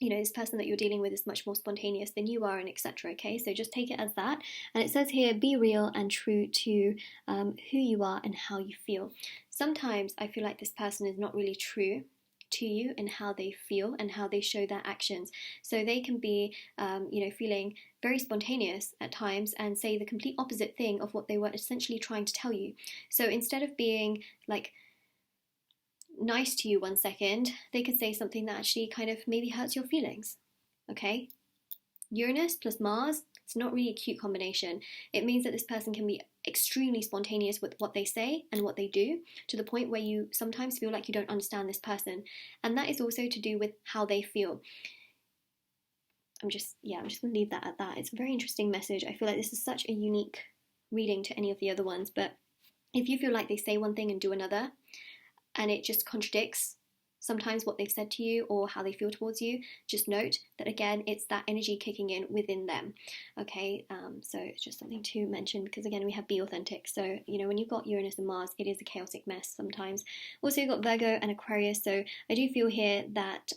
this person that you're dealing with is much more spontaneous than you are, and etc. Okay, so just take it as that. And it says here, be real and true to who you are and how you feel. Sometimes I feel like this person is not really true to you and how they feel and how they show their actions. So they can be, feeling very spontaneous at times and say the complete opposite thing of what they were essentially trying to tell you. So instead of being like nice to you one second, they could say something that actually kind of maybe hurts your feelings. Okay? Uranus plus Mars, it's not really a cute combination. It means that this person can be extremely spontaneous with what they say and what they do, to the point where you sometimes feel like you don't understand this person. And that is also to do with how they feel. I'm just going to leave that at that. It's a very interesting message. I feel like this is such a unique reading to any of the other ones, but if you feel like they say one thing and do another, and it just contradicts sometimes what they've said to you or how they feel towards you, just note that again, it's that energy kicking in within them. Okay, so it's just something to mention, because again, we have be authentic. So, you know, when you've got Uranus and Mars, it is a chaotic mess sometimes. Also, you've got Virgo and Aquarius. So I do feel here that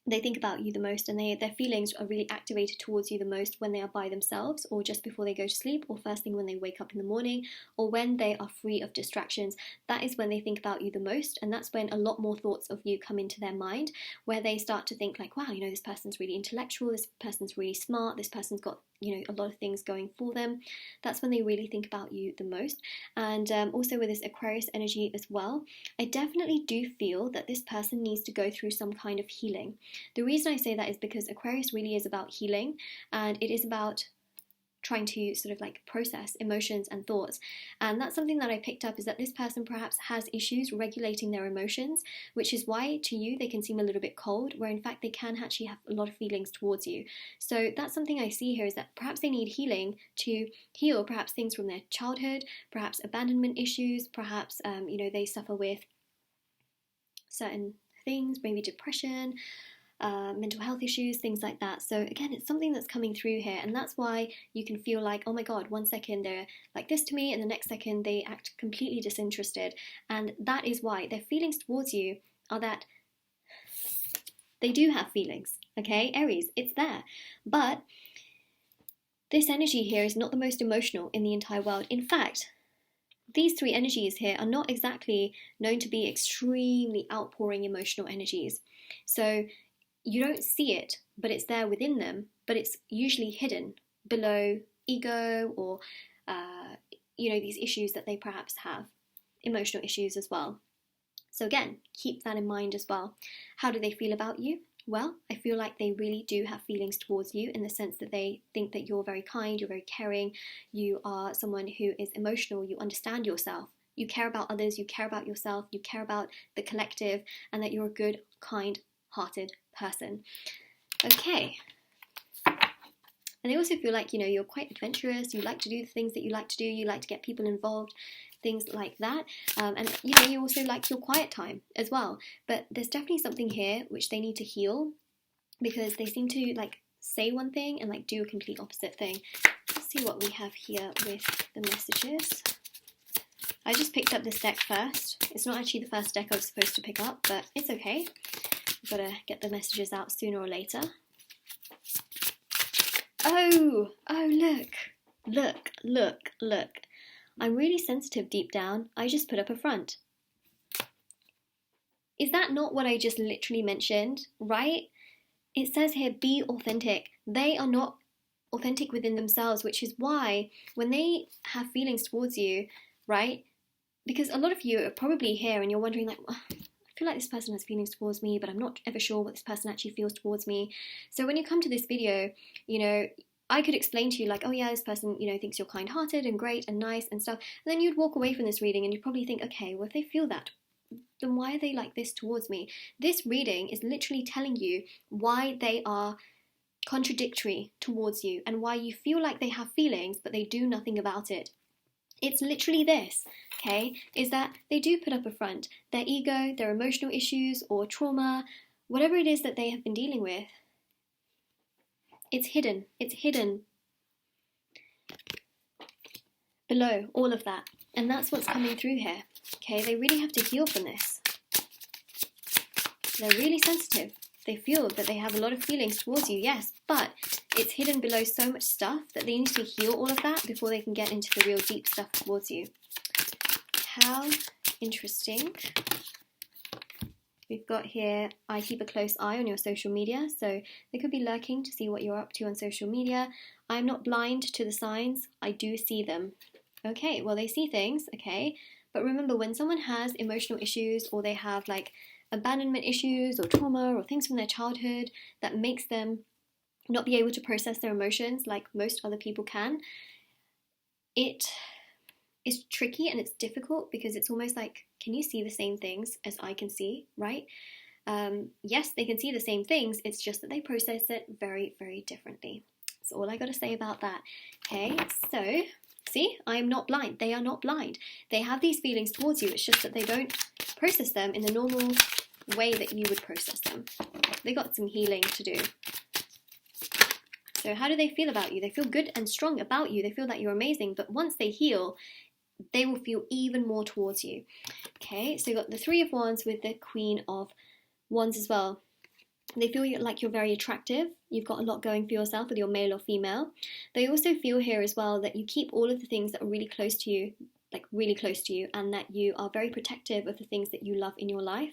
they think about you the most, and their feelings are really activated towards you the most when they are by themselves, or just before they go to sleep, or first thing when they wake up in the morning, or when they are free of distractions. That is when they think about you the most, and that's when a lot more thoughts of you come into their mind, where they start to think like, wow, you know, this person's really intellectual, this person's really smart, this person's got, you know, a lot of things going for them. That's when they really think about you the most. And also with this Aquarius energy as well, I definitely do feel that this person needs to go through some kind of healing. The reason I say that is because Aquarius really is about healing, and it is about trying to sort of like process emotions and thoughts. And that's something that I picked up, is that this person perhaps has issues regulating their emotions, which is why to you they can seem a little bit cold, where in fact they can actually have a lot of feelings towards you. So that's something I see here, is that perhaps they need healing to heal perhaps things from their childhood, perhaps abandonment issues, perhaps you know, they suffer with certain things, maybe depression, mental health issues, things like that. So again, it's something that's coming through here, and that's why you can feel like, oh my god, one second they're like this to me, and the next second they act completely disinterested. And that is why their feelings towards you are that they do have feelings. Okay, Aries, it's there. But this energy here is not the most emotional in the entire world. In fact, these three energies here are not exactly known to be extremely outpouring emotional energies. So you don't see it, but it's there within them, but it's usually hidden below ego, or you know, these issues that they perhaps have, emotional issues as well. So again, keep that in mind as well. How do they feel about you? Well, I feel like they really do have feelings towards you, in the sense that they think that you're very kind, you're very caring, you are someone who is emotional, you understand yourself, you care about others, you care about yourself, you care about the collective, and that you're a good, kind-hearted person. Okay. And they also feel like, you know, you're quite adventurous, you like to do the things that you like to do, you like to get people involved, things like that. And, you know, you also like your quiet time as well. But there's definitely something here which they need to heal, because they seem to like say one thing and like do a complete opposite thing. Let's see what we have here with the messages. I just picked up this deck first. It's not actually the first deck I was supposed to pick up, but it's okay. I've got to get the messages out sooner or later. Oh, look. I'm really sensitive deep down. I just put up a front. Is that not what I just literally mentioned, right? It says here, be authentic. They are not authentic within themselves, which is why when they have feelings towards you, right? Because a lot of you are probably here and you're wondering like, I feel like this person has feelings towards me, but I'm not ever sure what this person actually feels towards me. So when you come to this video, you know, I could explain to you like, oh yeah, this person, you know, thinks you're kind-hearted and great and nice and stuff. And then you'd walk away from this reading and you'd probably think, okay, well, if they feel that, then why are they like this towards me? This reading is literally telling you why they are contradictory towards you and why you feel like they have feelings, but they do nothing about it. It's literally this, okay, is that they do put up a front. Their ego, their emotional issues or trauma, whatever it is that they have been dealing with, it's hidden below all of that. And that's what's coming through here, okay? They really have to heal from this. They're really sensitive. They feel that they have a lot of feelings towards you, yes, but it's hidden below so much stuff that they need to heal all of that before they can get into the real deep stuff towards you. How interesting. We've got here, I keep a close eye on your social media, so they could be lurking to see what you're up to on social media. I'm not blind to the signs, I do see them. Okay, well they see things, okay, but remember when someone has emotional issues or they have like abandonment issues or trauma or things from their childhood that makes them not be able to process their emotions like most other people can, it is tricky and it's difficult because it's almost like, can you see the same things as I can see, right? Yes, they can see the same things, it's just that they process it very, very differently. That's all I got to say about that. Okay, so see, I am not blind. They are not blind. They have these feelings towards you. It's just that they don't process them in the normal way that you would process them. They got some healing to do. So how do they feel about you? They feel good and strong about you. They feel that you're amazing. But once they heal, they will feel even more towards you. Okay, so you've got the Three of Wands with the Queen of Wands as well. They feel like you're very attractive. You've got a lot going for yourself, whether you're male or female. They also feel here as well that you keep all of the things that are really close to you, like really close to you, and that you are very protective of the things that you love in your life.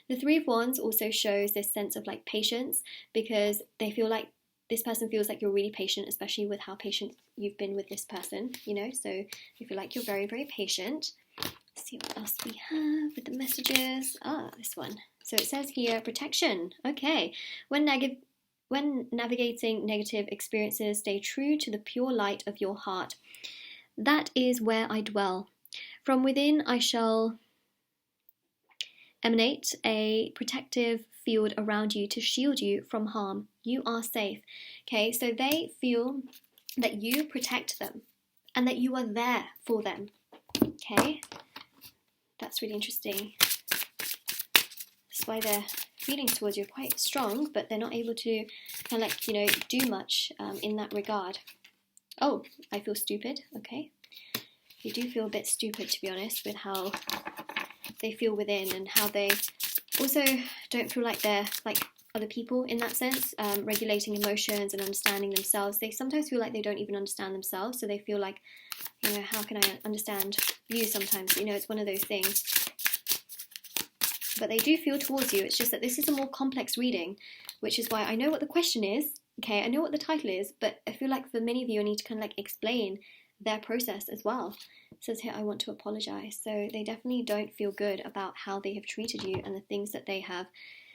The Three of Wands also shows this sense of like patience, because they feel like this person feels like you're really patient, especially with how patient you've been with this person, you know, so they feel like you're very, very patient. Let's see what else we have with the messages. This one. So it says here, protection. Okay. When navigating negative experiences, stay true to the pure light of your heart. That is where I dwell. From within I shall emanate a protective field around you to shield you from harm. You are safe. Okay, so they feel that you protect them and that you are there for them. Okay, that's really interesting. That's why their feelings towards you are quite strong, but they're not able to kind of like, you know, do much in that regard. Oh, I feel stupid. Okay, you do feel a bit stupid, to be honest, with how they feel within, and how they also don't feel like they're like other people in that sense, regulating emotions and understanding themselves. They sometimes feel like they don't even understand themselves, so they feel like, you know, how can I understand you sometimes? You know, it's one of those things. But they do feel towards you. It's just that this is a more complex reading, which is why I know what the question is. Okay, I know what the title is, but I feel like for many of you, I need to kind of like explain their process as well. It says here, I want to apologize. So they definitely don't feel good about how they have treated you and the things that they have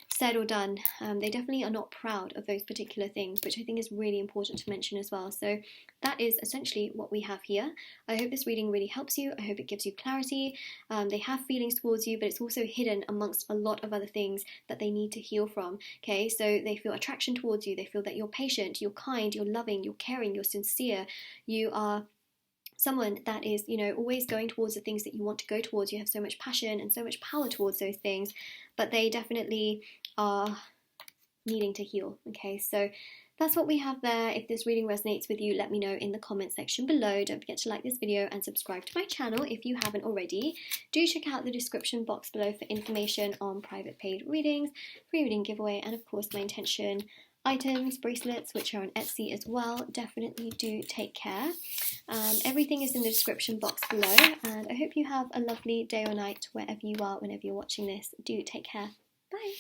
said or done. They definitely are not proud of those particular things, which I think is really important to mention as well. So that is essentially what we have here. I hope this reading really helps you. I hope it gives you clarity. They have feelings towards you, but it's also hidden amongst a lot of other things that they need to heal from. Okay, so they feel attraction towards you. They feel that you're patient, you're kind, you're loving, you're caring, you're sincere. You are someone that is, you know, always going towards the things that you want to go towards. You have so much passion and so much power towards those things, but they definitely are needing to heal. Okay, so that's what we have there. If this reading resonates with you, let me know in the comment section below. Don't forget to like this video and subscribe to my channel if you haven't already. Do check out the description box below for information on private paid readings, free reading giveaway, and of course my intention items, bracelets, which are on Etsy as well. Definitely do take care. Everything is in the description box below, and I hope you have a lovely day or night wherever you are, whenever you're watching this. Do take care. Bye.